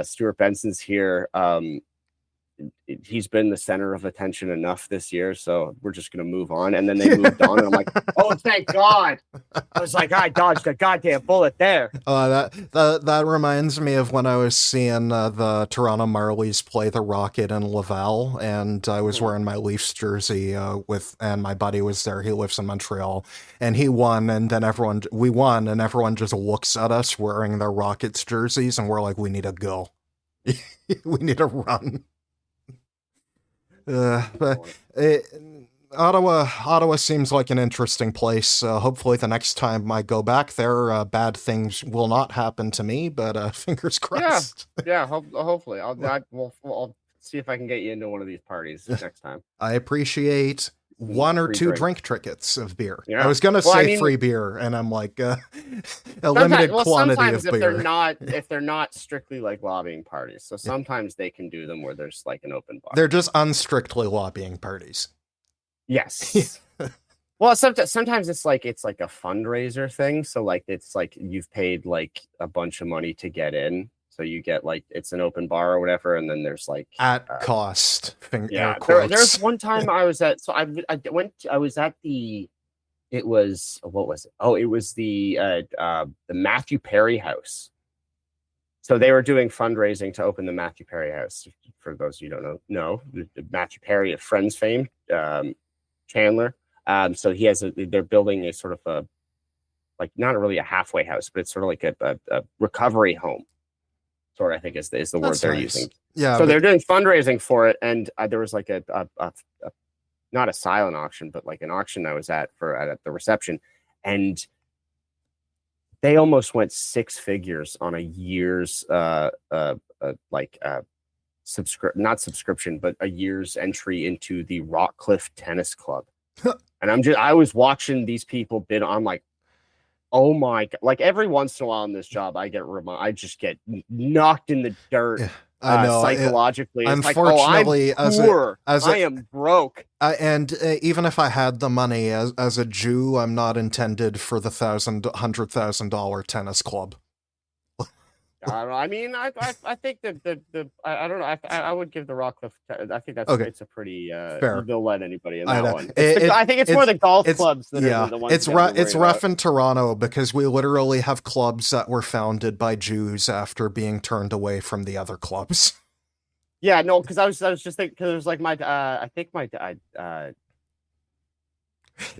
Stuart Benson's here. He's been the center of attention enough this year, so we're just gonna move on. And then they moved on, and I'm like, oh, thank God! I was like, I dodged a goddamn bullet there. That reminds me of when I was seeing the Toronto Marlies play the Rocket in Laval, and I was wearing my Leafs jersey and my buddy was there. He lives in Montreal, and he won, and then we won, and everyone just looks at us wearing their Rockets jerseys, and we're like, we need to go, we need to run. But Ottawa seems like an interesting place. Hopefully, the next time I go back there, bad things will not happen to me. But fingers Yeah, crossed. yeah. Hopefully, I'll see if I can get you into one of these parties next time. I appreciate Some one or free two drinks. drink tickets of beer. I Yeah. was gonna Well, I say mean, free beer, and I'm like a limited quantity sometimes of beer. if they're not strictly like lobbying parties, so sometimes they can do them where there's like an open bar. They're just unstrictly lobbying parties. Yes. Well, sometimes it's like a fundraiser thing. So like it's like you've paid like a bunch of money to get in. So you get like it's an open bar or whatever, and then there's like At cost. yeah. Air quotes. There's one time I was at I was at the it was what was it? Oh, it was the Matthew Perry House. So they were doing fundraising to open the Matthew Perry House. For those of you who don't know, the Matthew Perry of Friends fame, Chandler. So they're building a sort of a, like not really a halfway house, but it's sort of like a recovery home. Sort of, I think is the word they're using. Yeah. So they're doing fundraising for it, and there was like a not a silent auction, but like an auction I was at the reception, and they almost went six figures on a year's not subscription, but a year's entry into the Rockcliffe Tennis Club. And I was watching these people bid. I'm like, oh my God. Like every once in a while in this job, I just get knocked in the dirt. Yeah, I know. Psychologically. It's unfortunately, like, oh, I'm poor. I am broke. And even if I had the money as a Jew, I'm not intended for the $100,000 tennis club. I don't know. I mean, I think that I don't know. I would give the Rockcliffe. I think that's okay. It's a pretty fair. They'll let anybody in that one. I think it's more the golf clubs that are the ones. It's rough in Toronto because we literally have clubs that were founded by Jews after being turned away from the other clubs. Yeah, no, because I was just thinking because it was like I think my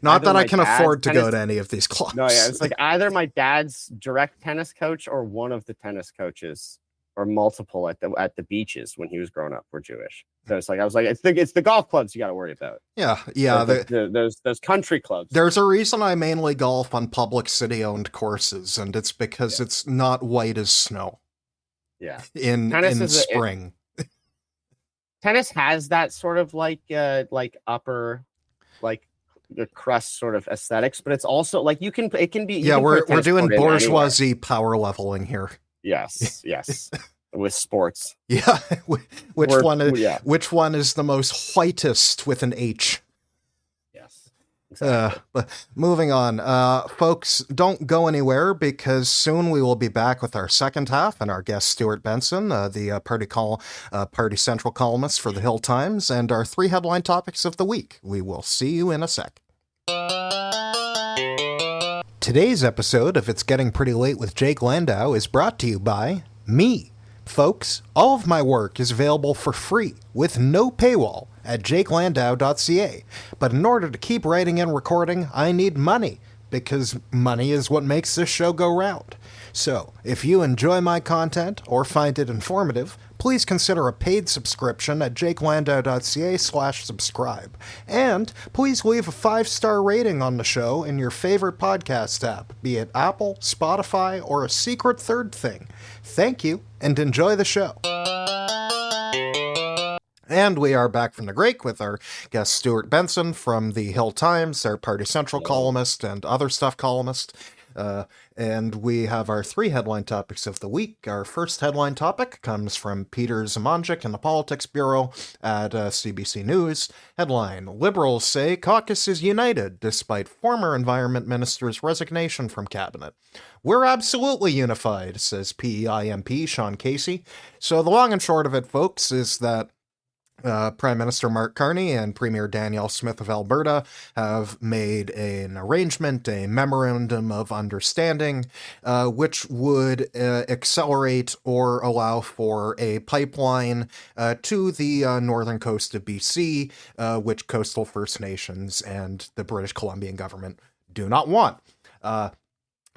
not that I can afford to go to any of these clubs. No, yeah, it's like either my dad's direct tennis coach or one of the tennis coaches or multiple at the beaches when he was growing up were Jewish. So it's like I was like, it's the golf clubs you got to worry about. Yeah. Those country clubs. There's a reason I mainly golf on public city-owned courses, and it's because it's not white as snow. Yeah, in spring. Tennis has that sort of like upper like the crust sort of aesthetics, but it's also like it can be. Yeah, we're doing bourgeoisie power leveling here. Yes. With sports. Yeah. Which one is the most whitest with an H? Yes. Exactly. But moving on, folks, don't go anywhere because soon we will be back with our second half and our guest Stuart Benson, the Party Central columnist for the Hill Times, and our 3 headline topics of the week. We will see you in a sec. Today's episode of It's Getting Pretty Late with Jake Landau is brought to you by me. Folks, all of my work is available for free with no paywall at jakelandau.ca. But in order to keep writing and recording, I need money, because money is what makes this show go round. So, if you enjoy my content or find it informative, please consider a paid subscription at jakelandau.ca/subscribe. And please leave a 5-star rating on the show in your favorite podcast app, be it Apple, Spotify, or a secret third thing. Thank you, and enjoy the show. And we are back from the break with our guest Stuart Benson from the Hill Times, our Party Central columnist and other stuff columnist. And we have our 3 headline topics of the week. Our first headline topic comes from Peter Zamanjik in the Politics Bureau at CBC News. Headline, Liberals say caucus is united despite former Environment Minister's resignation from Cabinet. We're absolutely unified, says PEI MP Sean Casey. So the long and short of it, folks, is that Prime Minister Mark Carney and Premier Danielle Smith of Alberta have made an arrangement, a memorandum of understanding, which would accelerate or allow for a pipeline to the northern coast of BC, which coastal First Nations and the British Columbian government do not want.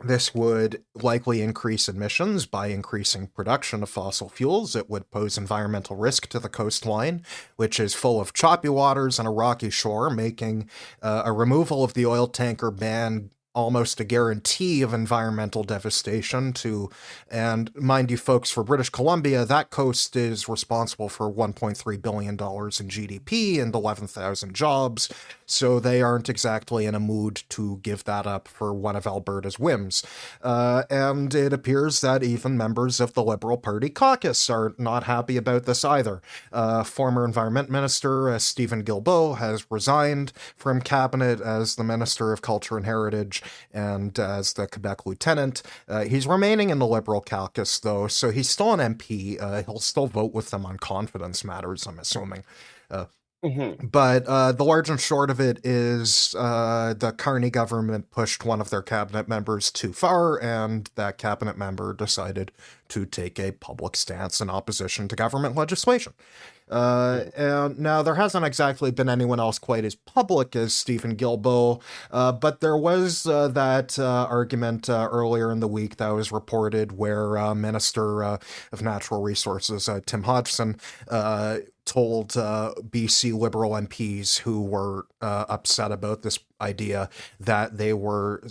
This would likely increase emissions by increasing production of fossil fuels. It would pose environmental risk to the coastline, which is full of choppy waters and a rocky shore, making a removal of the oil tanker ban almost a guarantee of environmental devastation to, and mind you folks, for British Columbia, that coast is responsible for $1.3 billion in GDP and 11,000 jobs, so they aren't exactly in a mood to give that up for one of Alberta's whims. And it appears that even members of the Liberal Party caucus are not happy about this either. Former Environment Minister Stephen Guilbeault has resigned from cabinet as the Minister of Culture and Heritage and as the Quebec Lieutenant. He's remaining in the Liberal caucus, though, so he's still an MP. He'll still vote with them on confidence matters, I'm assuming. But the large and short of it is the Carney government pushed one of their cabinet members too far, and that cabinet member decided to take a public stance in opposition to government legislation. And now there hasn't exactly been anyone else quite as public as Stephen Guilbeault, but there was that argument earlier in the week that was reported where Minister of Natural Resources Tim Hodgson told BC Liberal MPs who were upset about this idea that they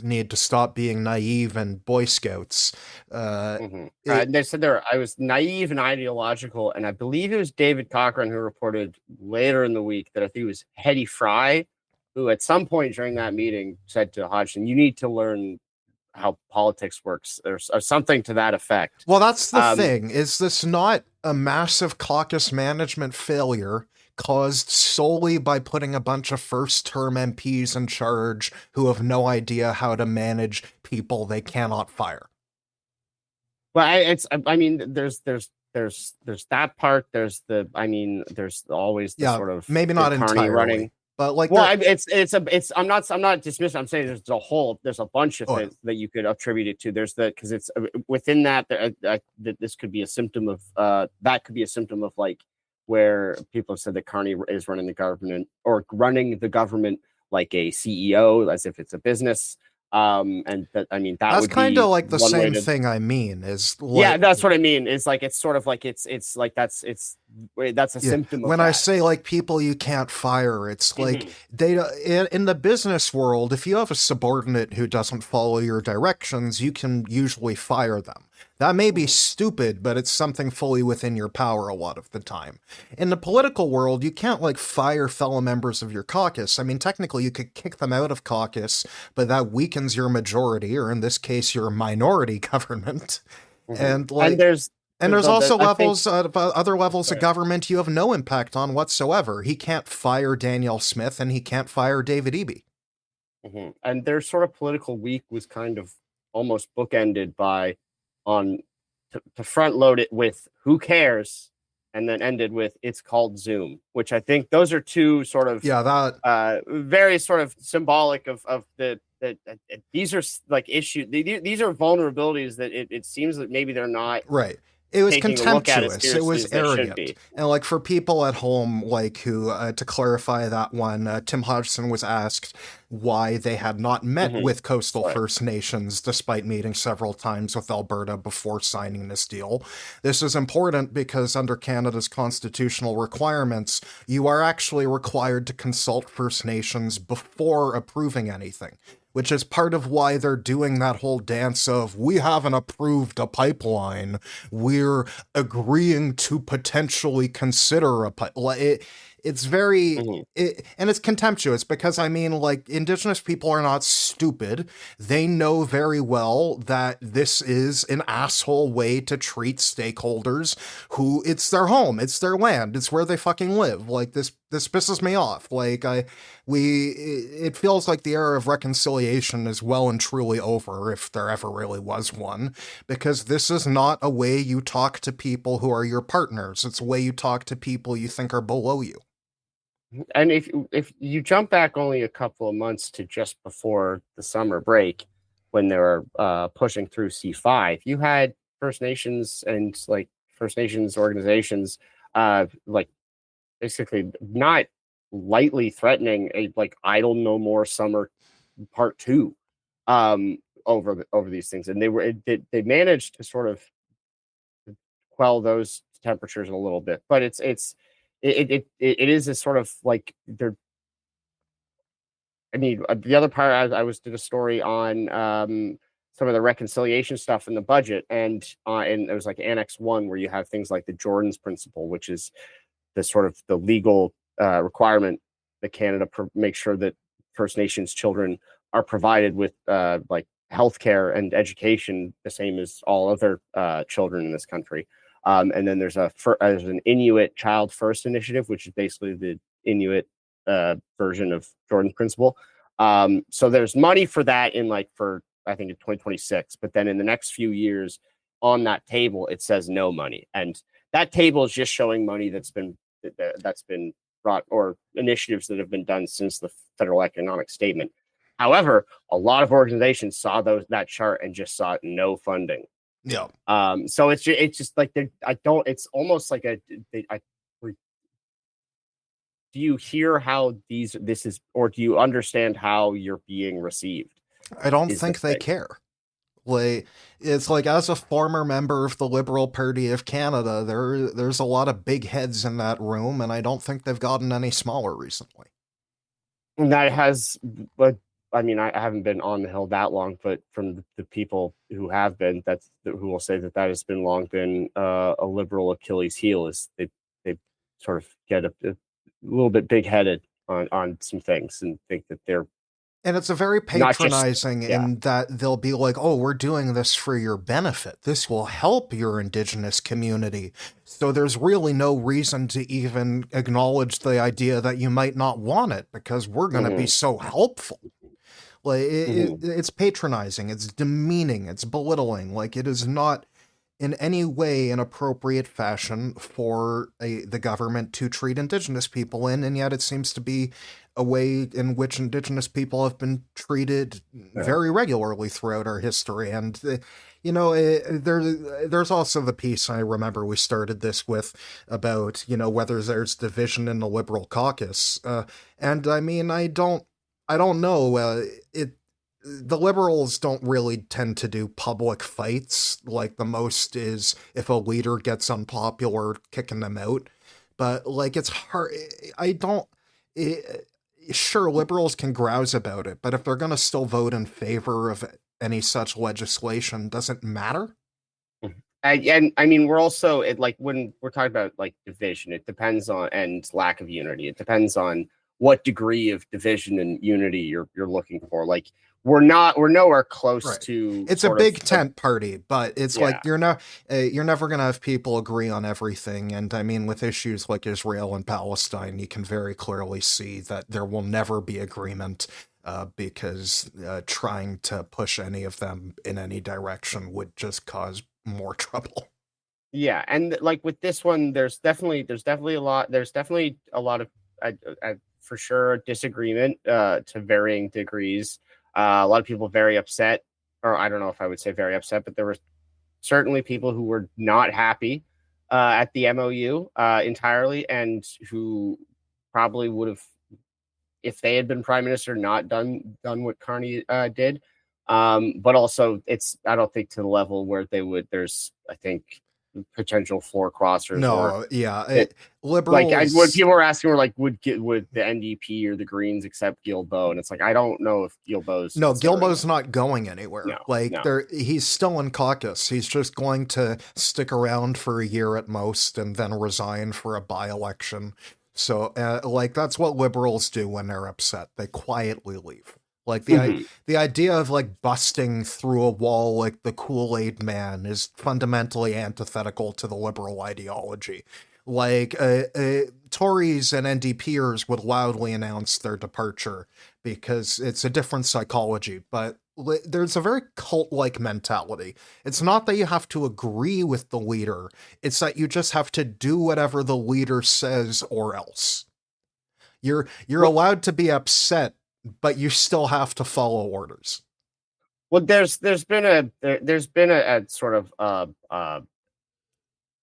need to stop being naive and Boy Scouts. They said I was naive and ideological, and I believe it was David Cochran who reported later in the week that I think it was Hetty Fry, who at some point during that meeting said to Hodgson, "You need to learn how politics works," or something to that effect. Well, that's the thing. Is this not a massive caucus management failure caused solely by putting a bunch of first-term MPs in charge who have no idea how to manage people they cannot fire? Well, I mean, there's that part. There's always the sort of maybe not entirely running. But like, well, I'm not dismissing. I'm saying there's a bunch of things that you could attribute it to. Because it's within that this could be a symptom of like where people have said that Carney is running the government like a CEO, as if it's a business. And that, I mean, that's kind of like the same thing I mean is like, that's what I mean. It's like it's sort of like it's that's a symptom of when that. I say like people you can't fire, it's like they in the business world, if you have a subordinate who doesn't follow your directions, you can usually fire them. That may be stupid, but it's something fully within your power a lot of the time. In the political world, you can't like fire fellow members of your caucus. I mean, technically you could kick them out of caucus, but that weakens your majority, or in this case, your minority government. And like, there's also other levels of government you have no impact on whatsoever. He can't fire Danielle Smith, and he can't fire David Eby. And their sort of political week was kind of almost bookended by to front load it with "Who cares," and then ended with "It's called Zoom," which I think those are two sort of very sort of symbolic of the these are like issues. These are vulnerabilities that it seems that maybe they're not right. It was contemptuous. It was arrogant. And like for people at home, like who, to clarify that one, Tim Hodgson was asked why they had not met with coastal First Nations, despite meeting several times with Alberta before signing this deal. This is important because under Canada's constitutional requirements, you are actually required to consult First Nations before approving anything, which is part of why they're doing that whole dance of, we haven't approved a pipeline, we're agreeing to potentially consider a pipeline. It's very, and it's contemptuous because, I mean, like, Indigenous people are not stupid. They know very well that this is an asshole way to treat stakeholders who, it's their home, it's their land, it's where they fucking live. Like, this pisses me off. Like, it feels like the era of reconciliation is well and truly over, if there ever really was one, because this is not a way you talk to people who are your partners. It's a way you talk to people you think are below you. And if you jump back only a couple of months to just before the summer break, when they were pushing through C5, you had First Nations and like First Nations organizations, like basically not lightly threatening a like idle no more summer part 2. over these things, and they managed to sort of quell those temperatures a little bit. But it is a sort of like they're. I mean, the other part I was did a story on some of the reconciliation stuff in the budget, and it was like Annex 1 where you have things like the Jordan's principle, which is the sort of the legal requirement that Canada makes sure that First Nations children are provided with like healthcare and education the same as all other children in this country. And then there's an Inuit Child First initiative, which is basically the Inuit version of Jordan's principle. So there's money for that for I think in 2026, but then in the next few years on that table it says no money, and that table is just showing money that's been brought, or initiatives that have been done since the federal economic statement. However, a lot of organizations saw that chart and just saw no funding. Yeah. So it's just like it's almost like do you hear how this is, or do you understand how you're being received? I don't think they care. Like, it's like, as a former member of the Liberal Party of Canada, there's a lot of big heads in that room, and I don't think they've gotten any smaller recently. And that has, but I mean, I haven't been on the Hill that long, but from the people who have been, who will say that has been long been a Liberal Achilles heel, is they sort of get a little bit big headed on some things and think that they're. And it's a very patronizing in that they'll be like, oh, we're doing this for your benefit. This will help your Indigenous community. So there's really no reason to even acknowledge the idea that you might not want it, because we're going to be so helpful. Like, it's patronizing, it's demeaning, it's belittling. Like, it is not in any way an appropriate fashion for the government to treat Indigenous people in, and yet it seems to be a way in which Indigenous people have been treated very regularly throughout our history. And, there's also the piece I remember we started this with about, whether there's division in the Liberal caucus. And I mean, I don't know. The Liberals don't really tend to do public fights. Like, the most is if a leader gets unpopular, kicking them out. But, like, it's hard. Sure, Liberals can grouse about it, but if they're going to still vote in favor of any such legislation, does it matter? And I mean, we're also when we're talking about like division, it depends on, and lack of unity. It depends on what degree of division and unity you're looking for. Like, we're nowhere close to. It's a big tent party, but it's like you're never gonna have people agree on everything. And I mean, with issues like Israel and Palestine, you can very clearly see that there will never be agreement, because trying to push any of them in any direction would just cause more trouble. Yeah, and like with this one, there's definitely a lot of for sure disagreement to varying degrees. A lot of people very upset, or I don't know if I would say very upset, but there were certainly people who were not happy at the MOU entirely, and who probably would have, if they had been prime minister, not done what Carney did. But also, I don't think to the level where they would. There's, I think, potential floor crossers. No, Liberals. Like, when people were asking, were like, would the NDP or the Greens accept Guilbeault? And it's like, I don't know if Guilbeault's. No, Guilbeault's not going anywhere. He's still in caucus. He's just going to stick around for a year at most and then resign for a by-election. So, that's what Liberals do when they're upset. They quietly leave. Like, the idea of, like, busting through a wall like the Kool-Aid man is fundamentally antithetical to the Liberal ideology. Like, Tories and NDPers would loudly announce their departure because it's a different psychology, but there's a very cult-like mentality. It's not that you have to agree with the leader, it's that you just have to do whatever the leader says or else. You're allowed to be upset, but you still have to follow orders. Well, there's been a sort of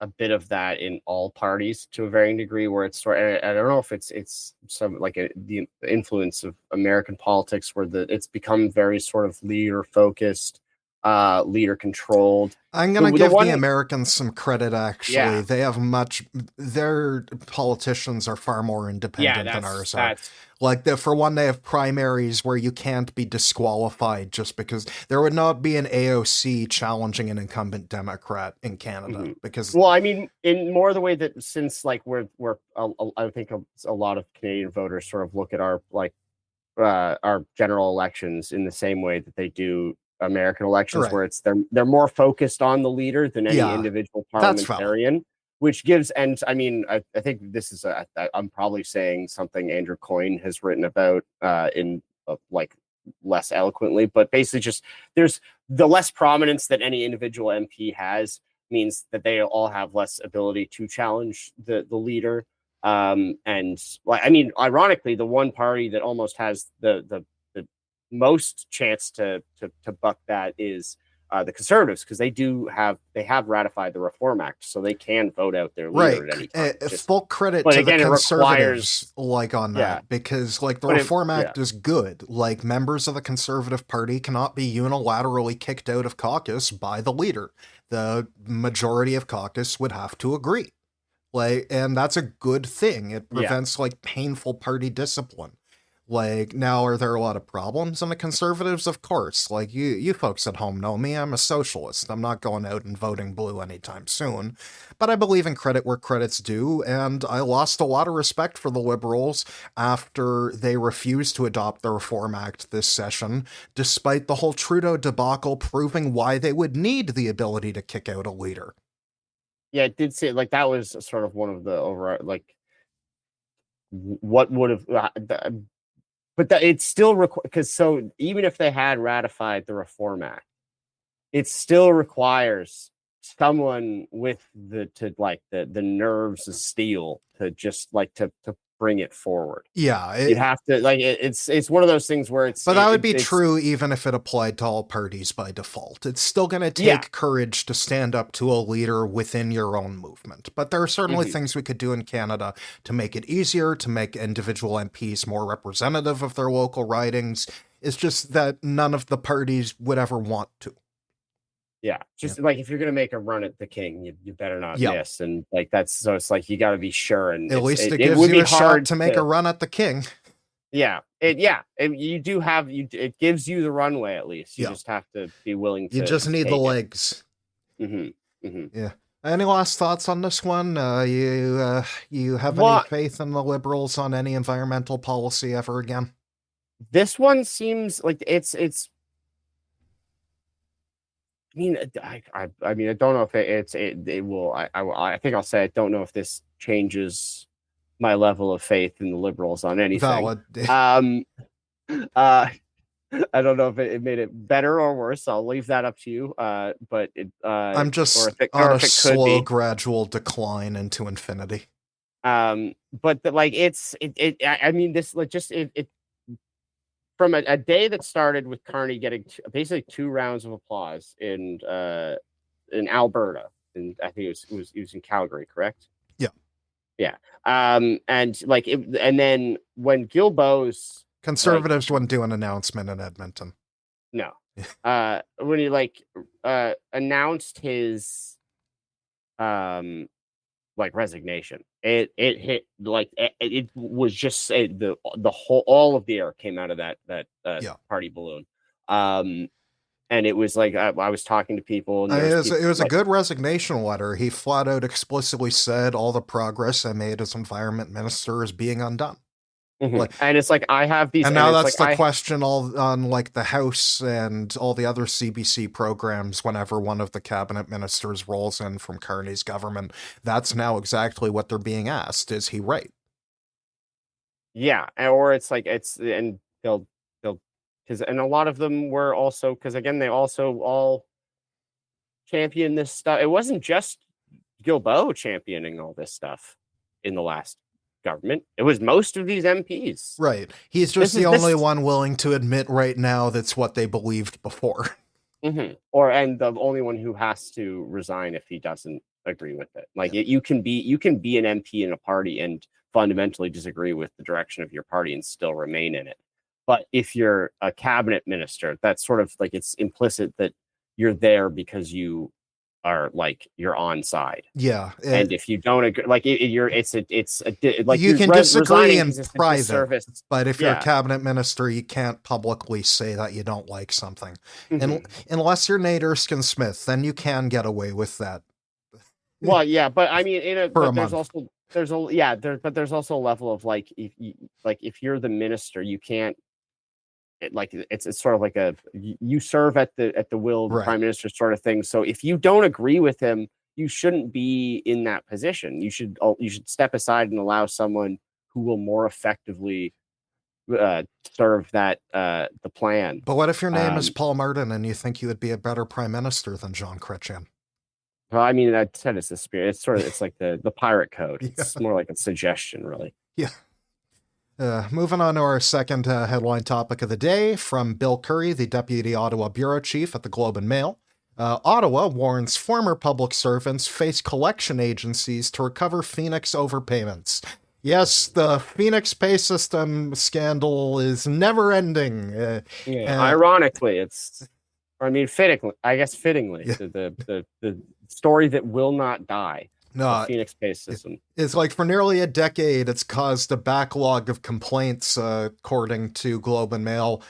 a bit of that in all parties to a varying degree, where it's sort of, I don't know if it's some like the influence of American politics where it's become very sort of leader focused, leader controlled. I'm going to The give the one, Americans some credit, actually. yeah, They have their politicians are far more yeah, independent than ours are. that's Like, for one, they have primaries where you can't be disqualified just because there would not be an AOC challenging an incumbent Democrat in Canada. Because, well, I mean, in more the way that since like I think a lot of Canadian voters sort of look at our general elections in the same way that they do American elections, right. where they're more focused on the leader than any Yeah, individual that's valid. parliamentarian, which gives, and I mean, I think this is I'm probably saying something Andrew Coyne has written about in like less eloquently, but basically just there's the less prominence that any individual MP has means that they all have less ability to challenge the leader. And like, I mean, ironically, the one party that almost has the most chance to buck that is the Conservatives, because they have ratified the Reform Act, so they can vote out their leader at any time. Full credit but to again, the it Conservatives, requires, like, on that, yeah, because, like, the but Reform yeah, Act is good. Like, members of the Conservative Party cannot be unilaterally kicked out of caucus by the leader. The majority of caucus would have to agree. Like, and that's a good thing. It yeah. prevents, like, painful party discipline. Like, now, are there a lot of problems in the Conservatives? Of course. Like, you folks at home know me. I'm a socialist. I'm not going out and voting blue anytime soon. But I believe in credit where credit's due, and I lost a lot of respect for the Liberals after they refused to adopt the Reform Act this session, despite the whole Trudeau debacle proving why they would need the ability to kick out a leader. Yeah, it did say like that was sort of one of the over like what would have, but that it's still because so even if they had ratified the Reform Act, it still requires someone with the nerves of steel to just like to bring it forward. Yeah, You'd have to like it's one of those things where but that would be true even if it applied to all parties by default. It's still going to take courage to stand up to a leader within your own movement. But there are certainly things we could do in Canada to make it easier, to make individual MPs more representative of their local ridings. It's just that none of the parties would ever want to. Yeah, just like if you're gonna make a run at the king, you better not miss, and like that's so it's like you got to be sure, and at least it gives you a shot to make a run at the king. Yeah, you do have it gives you the runway at least. You just have to be willing to. You just need the legs. Yeah. Any last thoughts on this one? You have any faith in the Liberals on any environmental policy ever again? This one seems like it's. I mean, I mean, I don't know if it will. I think I'll say I don't know if this changes my level of faith in the Liberals on anything. Valid. I don't know if it made it better or worse. I'll leave that up to you. But I'm just on a slow, gradual decline into infinity. But like I mean, this like just it from a day that started with Carney getting basically 2 rounds of applause in Alberta, and I think it was in Calgary, correct? Yeah. And like and then when Guilbeault's Conservatives wouldn't do an announcement in Edmonton. No. When he announced his resignation, it hit like it was just the whole all of the air came out of that party balloon. And it was like I was talking to people. And it was a good resignation letter. He flat out explicitly said all the progress I made as environment minister is being undone. Like, and it's like I have these, and now that's the question all on like the House and all the other CBC programs. Whenever one of the cabinet ministers rolls in from Carney's government, that's now exactly what they're being asked: is he right? Yeah, or it's like and they'll because and a lot of them were also because again they also all champion this stuff. It wasn't just Guilbeault championing all this stuff in the last government. It was most of these MPs. Right. He's just the only one willing to admit right now that's what they believed before. And the only one who has to resign if he doesn't agree with it. Like you can be an MP in a party and fundamentally disagree with the direction of your party and still remain in it. But if you're a cabinet minister, that's sort of like it's implicit that you're there because you are like you're on side. Yeah. And if you don't agree, like like you you're can disagree resigning in because it's a private, disservice. but if you're a Yeah. cabinet minister, you can't publicly say that you don't like something. Mhm. Unless you're Nate Erskine Smith, then you can get away with that Well, yeah, but I mean, for a but there's month. also there's a yeah there but there's also a level of like if you're the minister, you can't like it's sort of like you serve at the will of the Right. prime minister sort of thing. So if you don't agree with him, you shouldn't be in that position. You should step aside and allow someone who will more effectively serve the plan. But what if your name is Um, Paul Martin and you think you would be a better prime minister than John Chrétien? well, I mean, I said it's the spirit. It's like the pirate code. Yeah. It's more like a suggestion, really. Yeah. Moving on to our second headline topic of the day from Bill Curry, the Deputy Ottawa Bureau Chief at the Globe and Mail. Ottawa warns former public servants face collection agencies to recover Phoenix overpayments. Yes, the Phoenix pay system scandal is never ending. Ironically, fittingly, I guess fittingly, Yeah. the story that will not die. The Phoenix pay system. It's like for nearly a decade, it's caused a backlog of complaints, according to Globe and Mail,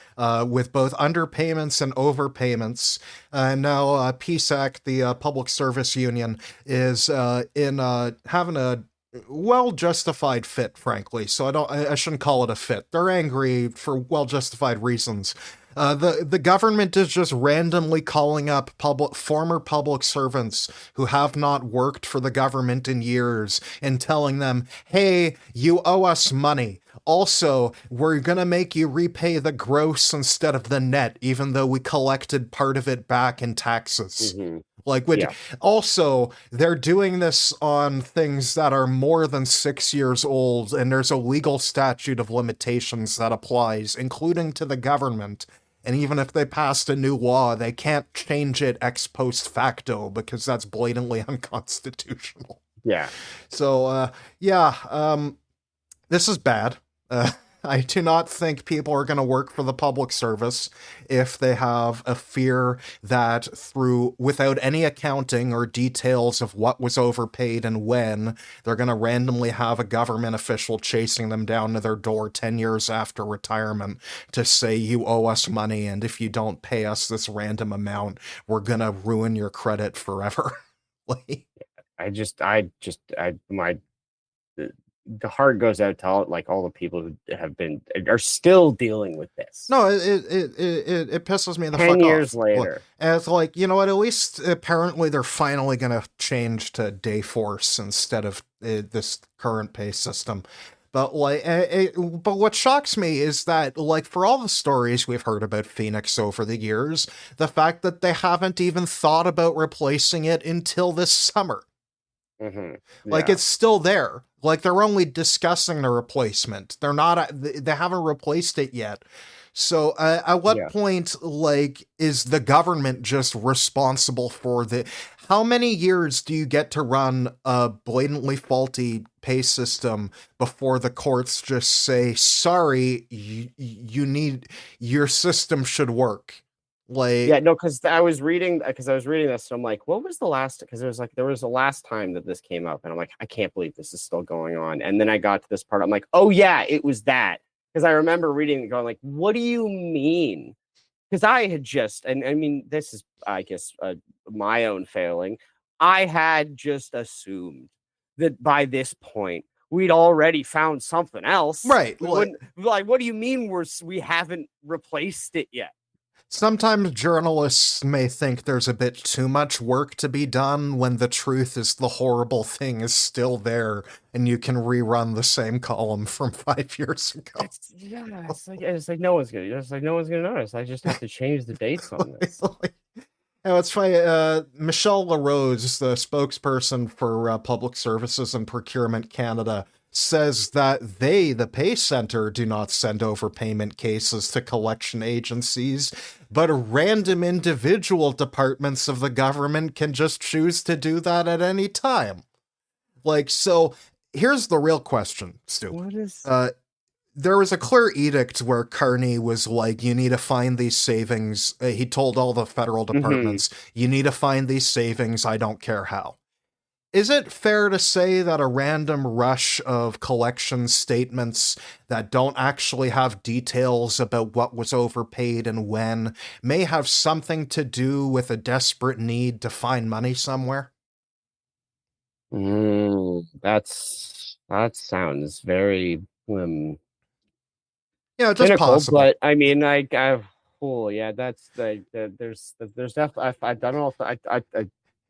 with both underpayments and overpayments. Now, PSAC, the Public Service Union, is having a well-justified fit, frankly. So I shouldn't call it a fit. They're angry for well-justified reasons. The government is just randomly calling up former public servants who have not worked for the government in years and telling them, hey, you owe us money. Also, we're going to make you repay the gross instead of the net, even though we collected part of it back in taxes. Mm-hmm. Also, they're doing this on things that are more than 6 years old, and there's a legal statute of limitations that applies, including to the government. And even if they passed a new law, they can't change it ex post facto because that's blatantly unconstitutional. Yeah. So, this is bad. I do not think people are going to work for the public service if they have a fear that without any accounting or details of what was overpaid and when, they're going to randomly have a government official chasing them down to their door 10 years after retirement to say you owe us money, and if you don't pay us this random amount, we're going to ruin your credit forever. The heart goes out to all the people who are still dealing with this. No, it pisses me the fuck off. 10 years later. And it's like, you know what, at least apparently they're finally going to change to day force instead of this current pay system. But but what shocks me is that, like, for all the stories we've heard about Phoenix over the years, the fact that they haven't even thought about replacing it until this summer. Mm-hmm. Yeah. Like, it's still there. Like, they're only discussing the replacement. They haven't replaced it yet. So at what point, like, is the government just responsible for how many years do you get to run a blatantly faulty pay system before the courts just say, sorry, your system should work? Because I was reading this, and I'm like, what was the last? Because there was a last time that this came up, and I'm like, I can't believe this is still going on. And then I got to this part, I'm like, oh yeah, it was that. Because I remember reading and going like, what do you mean? Because I had and I mean, this is, I guess, my own failing. I had just assumed that by this point we'd already found something else. Right. What do you mean we haven't replaced it yet? Sometimes journalists may think there's a bit too much work to be done when the truth is the horrible thing is still there and you can rerun the same column from 5 years ago. It's like no one's gonna notice. I just have to change the dates on this. It's funny. Michelle LaRose, the spokesperson for Public Services and Procurement Canada, says that they, the pay center, do not send overpayment cases to collection agencies, but random individual departments of the government can just choose to do that at any time. Like, so here's the real question, Stu. What is? There was a clear edict where Carney was like, you need to find these savings. He told all the federal departments, you need to find these savings, I don't care how. Is it fair to say that a random rush of collection statements that don't actually have details about what was overpaid and when may have something to do with a desperate need to find money somewhere? That sounds very Yeah, just cynical, possible. but I mean, oh yeah, that's there's definitely I don't know if I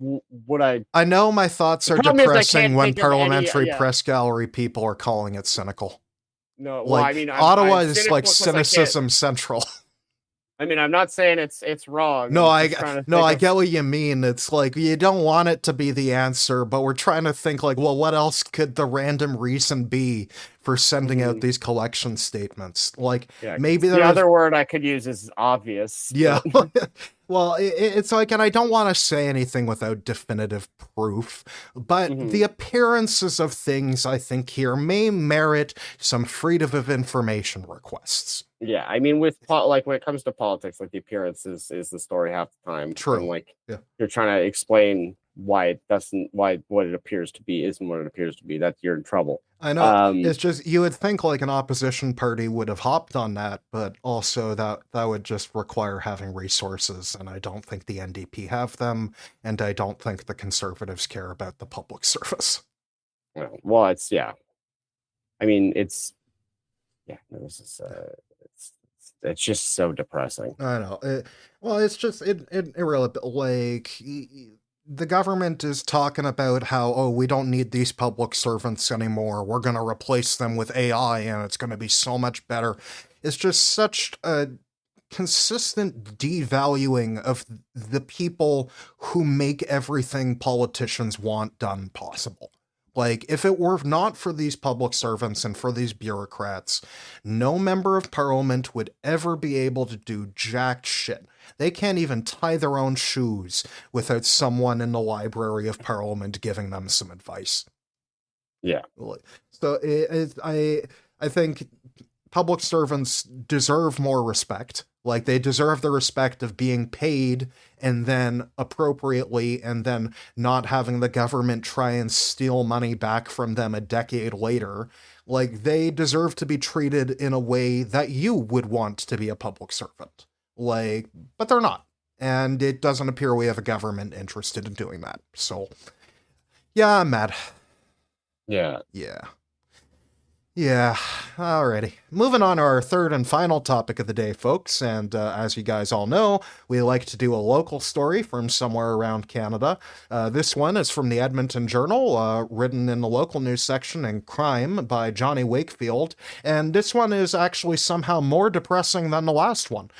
would I. I know my thoughts The are problem is I depressing can't when think of any. parliamentary Yeah, press gallery people are calling it cynical. no. Well, I Like, mean, Ottawa I'm is cynical like because I can't. cynicism central. I mean, I'm not saying it's wrong. No, I'm I just trying to no, think I of. get what you mean. It's like you don't want it to be the answer, but we're trying to think like, well, what else could the random reason be for sending out these collection statements? Like Yeah, maybe the other word I could use is obvious. yeah. But Well, it's like, and I don't want to say anything without definitive proof, but the appearances of things I think here may merit some freedom of information requests. yeah, I mean, like when it comes to politics, like the appearance is the story half the time, True. and like Yeah. you're trying to explain why it doesn't, why what it appears to be isn't what it appears to be. That you're in trouble. I know. It's just you would think like an opposition party would have hopped on that, but also that would just require having resources, and I don't think the NDP have them, and I don't think the Conservatives care about the public service. Well, it's yeah. I mean, it's yeah. This is it's just so depressing. I know. Well, it's just it really like the government is talking about how, oh, we don't need these public servants anymore. We're going to replace them with AI and it's going to be so much better. It's just such a consistent devaluing of the people who make everything politicians want done possible. Like, if it were not for these public servants and for these bureaucrats, no member of parliament would ever be able to do jack shit. They can't even tie their own shoes without someone in the Library of Parliament giving them some advice. Yeah. So I think public servants deserve more respect. Like, they deserve the respect of being paid and then appropriately, and then not having the government try and steal money back from them a decade later. Like, they deserve to be treated in a way that you would want to be a public servant. Like, but they're not. And it doesn't appear we have a government interested in doing that. So, yeah, I'm mad. Yeah. Yeah, alrighty. Moving on to our third and final topic of the day, folks, and as you guys all know, we like to do a local story from somewhere around Canada. This one is from the Edmonton Journal, written in the local news section in Crime by Johnny Wakefield, and this one is actually somehow more depressing than the last one.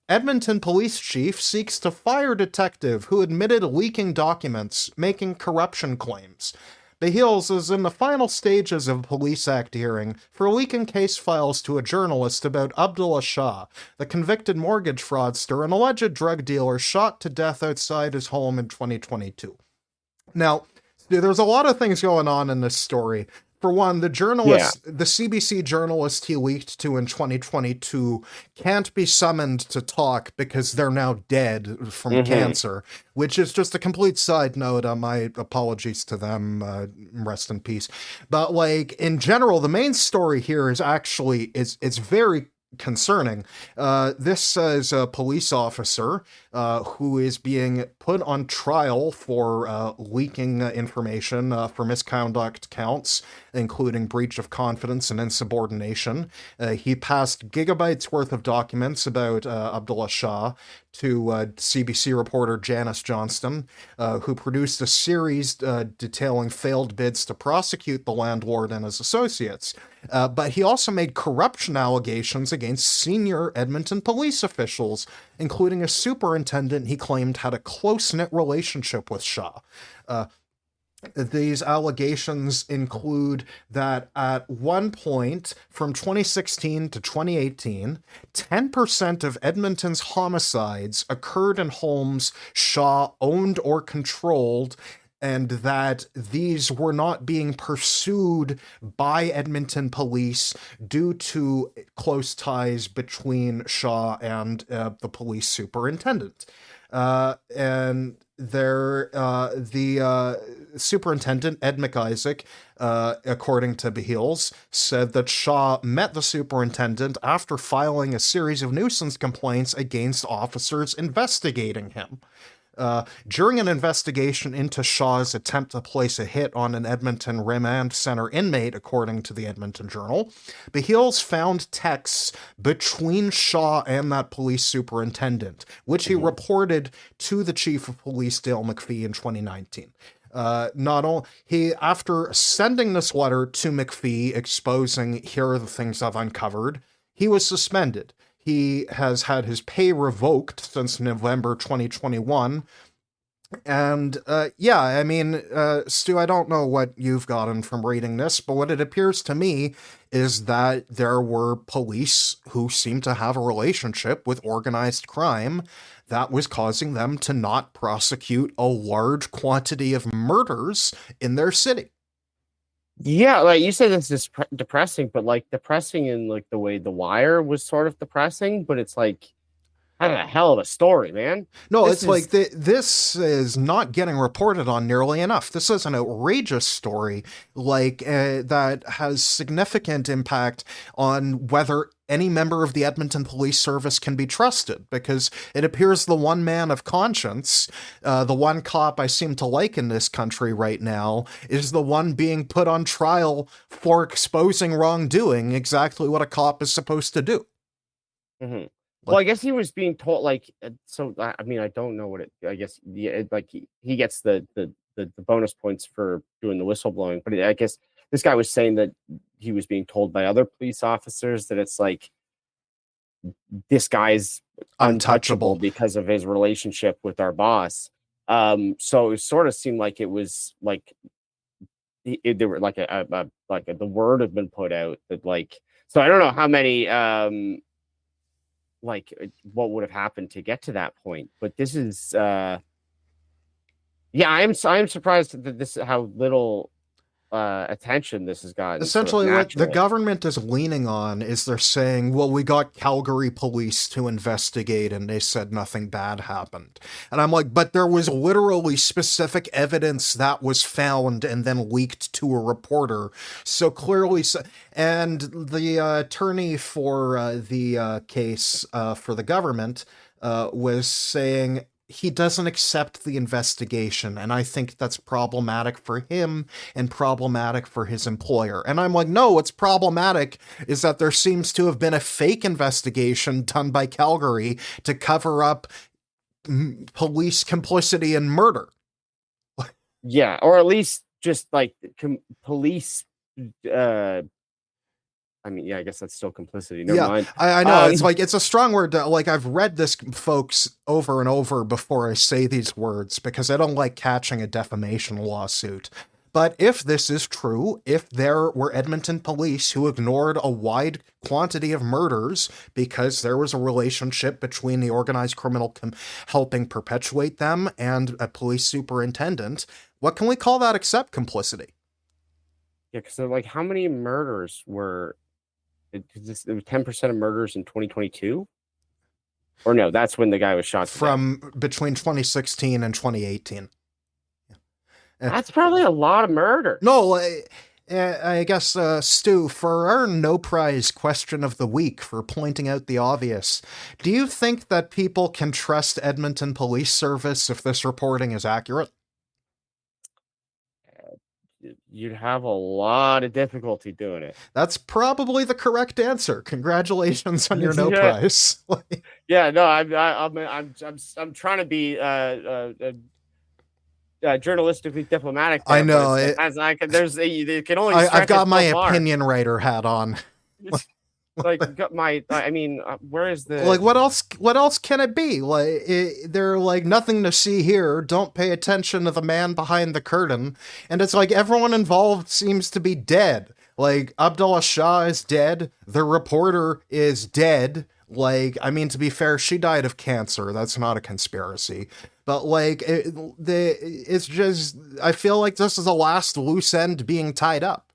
Edmonton police chief seeks to fire detective who admitted leaking documents, making corruption claims. Beals is in the final stages of a Police Act hearing for leaking case files to a journalist about Abdullah Shah, the convicted mortgage fraudster and alleged drug dealer shot to death outside his home in 2022. Now, there's a lot of things going on in this story. For one, the CBC journalist he leaked to in 2022 can't be summoned to talk because they're now dead from cancer, which is just a complete side note. My apologies to them. Rest in peace. But like in general, the main story here is actually it's very concerning. This is a police officer who is being put on trial for leaking information for misconduct counts, including breach of confidence and insubordination. He passed gigabytes worth of documents about Abdullah Shah to CBC reporter Janice Johnston, who produced a series detailing failed bids to prosecute the landlord and his associates. But he also made corruption allegations against senior Edmonton police officials, including a superintendent he claimed had a close-knit relationship with Shah. These allegations include that at one point from 2016 to 2018, 10% of Edmonton's homicides occurred in homes Shaw owned or controlled, and that these were not being pursued by Edmonton police due to close ties between Shaw and the police superintendent. And the superintendent, Ed McIsaac, according to Beals, said that Shaw met the superintendent after filing a series of nuisance complaints against officers investigating him. During an investigation into Shaw's attempt to place a hit on an Edmonton Remand Center inmate, according to the Edmonton Journal, Beals found texts between Shaw and that police superintendent, which he reported to the chief of police, Dale McPhee, in 2019. Not only he, after sending this letter to McPhee exposing here are the things I've uncovered, he was suspended. He has had his pay revoked since November 2021. And yeah, I mean, Stu, I don't know what you've gotten from reading this, but what it appears to me is that there were police who seemed to have a relationship with organized crime that was causing them to not prosecute a large quantity of murders in their city. Yeah, like you said, this is depressing, but like depressing in like the way The Wire was sort of depressing, but it's like kind of a hell of a story, man. No, This it's is like this is not getting reported on nearly enough. This is an outrageous story, like that has significant impact on whether any member of the Edmonton Police Service can be trusted, because it appears the one man of conscience, the one cop I seem to like in this country right now, is the one being put on trial for exposing wrongdoing, exactly what a cop is supposed to do. Mhm. Well, I guess he was being told like so. I mean, I don't know what it. I guess yeah, like he gets the bonus points for doing the whistleblowing, but I guess this guy was saying that he was being told by other police officers that it's like this guy's untouchable Untouchable. because of his relationship with our boss. So it sort of seemed like it was like there were like the word had been put out that like. So I don't know how many like what would have happened to get to that point, but this is yeah, I am surprised that this how little attention this has gotten sort of Essentially, what the naturally. government is leaning on is they're saying, well, we got Calgary police to investigate and they said nothing bad happened. And I'm like, but there was literally specific evidence that was found and then leaked to a reporter. So clearly, and the attorney for the case for the government was saying, he doesn't accept the investigation, and I think that's problematic for him and problematic for his employer. And I'm like, no, what's problematic is that there seems to have been a fake investigation done by Calgary to cover up police complicity in murder. Yeah, or at least just like police I mean, yeah, I guess that's still complicity. Never Yeah, mind. I know. It's like, it's a strong word. Like, I've read this, folks, over and over before I say these words because I don't like catching a defamation lawsuit. But if this is true, if there were Edmonton police who ignored a wide quantity of murders because there was a relationship between the organized criminal helping perpetuate them and a police superintendent, what can we call that except complicity? Yeah, because like how many murders were it was 10% of murders in 2022? Or no, that's when the guy was shot to death. From between 2016 and 2018. That's probably a lot of murder. No, I guess, Stu, for our no prize question of the week for pointing out the obvious, do you think that people can trust Edmonton Police Service if this reporting is accurate? You'd have a lot of difficulty doing it. That's probably the correct answer. Congratulations on your no Yeah. prize. Yeah, no, I'm trying to be journalistically diplomatic there, I know. as I can, it can only I've stretch got it my so far. opinion writer hat on. Like, I mean, where is Like, the? what else can it be? Like, they're like, nothing to see here. Don't pay attention to the man behind the curtain. And it's like everyone involved seems to be dead. Like, Abdullah Shah is dead. The reporter is dead. Like, I mean, to be fair, she died of cancer. That's not a conspiracy. But like, it's just, I feel like this is the last loose end being tied up.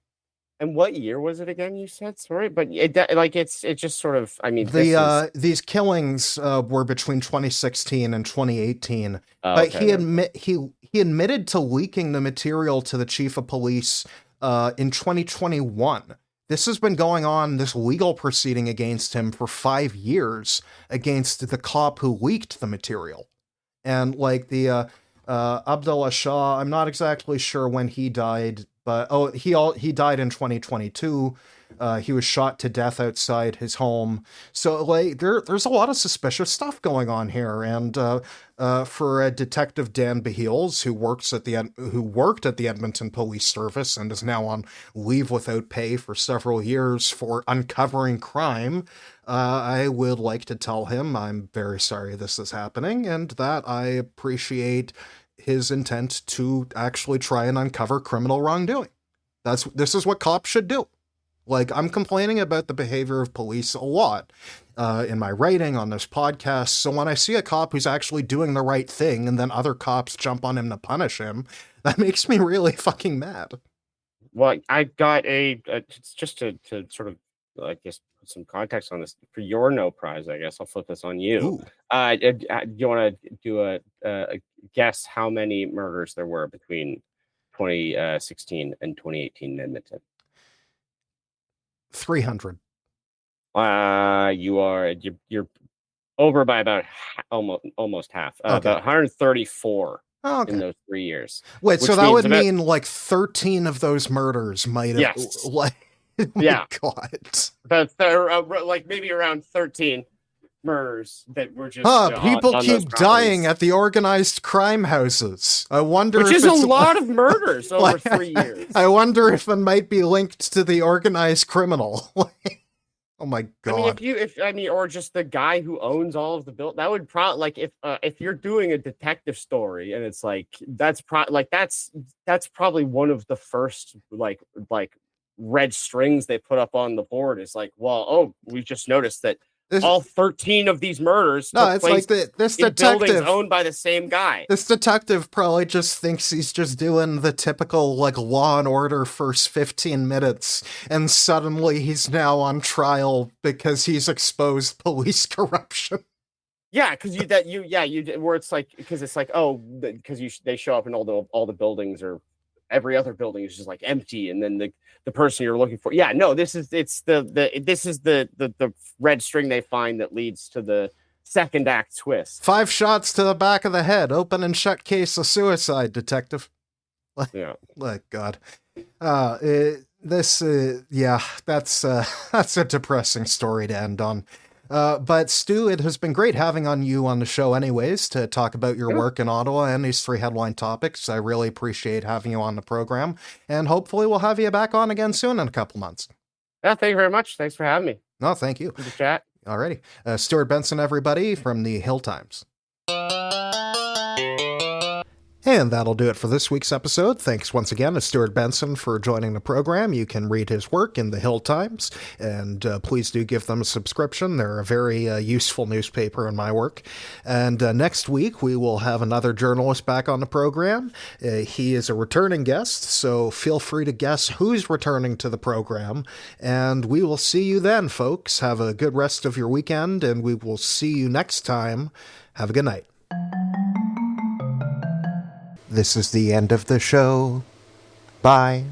And what year was it again? You said, sorry, but it just sort of. I mean, this is. These killings were between 2016 and 2018, Oh, but okay. he admitted to leaking the material to the chief of police in 2021. This has been going on, this legal proceeding against him for 5 years against the cop who leaked the material. And like the Abdullah Shah, I'm not exactly sure when he died, but he died in 2022. He was shot to death outside his home. So like there's a lot of suspicious stuff going on here. And for Detective Dan Beheels, who worked at the Edmonton Police Service and is now on leave without pay for several years for uncovering crime, I would like to tell him I'm very sorry this is happening and that I appreciate his intent to actually try and uncover criminal wrongdoing. This is what cops should do. Like, I'm complaining about the behavior of police a lot in my writing on this podcast. So when I see a cop who's actually doing the right thing and then other cops jump on him to punish him, that makes me really fucking mad. Well, I got just to sort of, I guess, put some context on this for your no prize. I guess I'll flip this on you. Ooh. Do you want to do a guess how many murders there were between 2016 and 2018 in Edmonton? 300. You're over by about almost half. Okay. About 134 Okay. in those 3 years. Wait, so that would mean like 13 of those murders might have. Yes. Like, yeah. God. But like maybe around 13 murders that were just. People keep dying at the organized crime houses. I wonder Which if is it's a lot of murders over 3 years. I wonder if it might be linked to the organized criminal. Oh my God. I mean, or just the guy who owns all of the build, that would probably, like, if you're doing a detective story and it's like, that's probably one of the first, like red strings they put up on the board is like, well, we just noticed that all 13 of these murders took place like this detective buildings owned by the same guy. This detective probably just thinks he's just doing the typical like Law and Order first 15 minutes, and suddenly he's now on trial because he's exposed police corruption. Yeah, because where it's like, because it's like, because they show up and all the buildings are, every other building is just like empty, and then the person you're looking for. Yeah, no, this is the red string they find that leads to the second act twist. 5 shots to the back of the head, open and shut case of suicide, detective. Yeah. Like, God. That's a depressing story to end on. But Stu, it has been great having you on the show anyways, to talk about your work in Ottawa and these 3 headline topics. I really appreciate having you on the program, and hopefully we'll have you back on again soon in a couple months. Yeah, thank you very much. Thanks for having me. No, thank you. Good to chat. Alrighty. Stuart Benson, everybody, from the Hill Times. And that'll do it for this week's episode. Thanks once again to Stuart Benson for joining the program. You can read his work in the Hill Times, and please do give them a subscription. They're a very useful newspaper in my work. And next week, we will have another journalist back on the program. He is a returning guest, so feel free to guess who's returning to the program. And we will see you then, folks. Have a good rest of your weekend, and we will see you next time. Have a good night. This is the end of the show. Bye.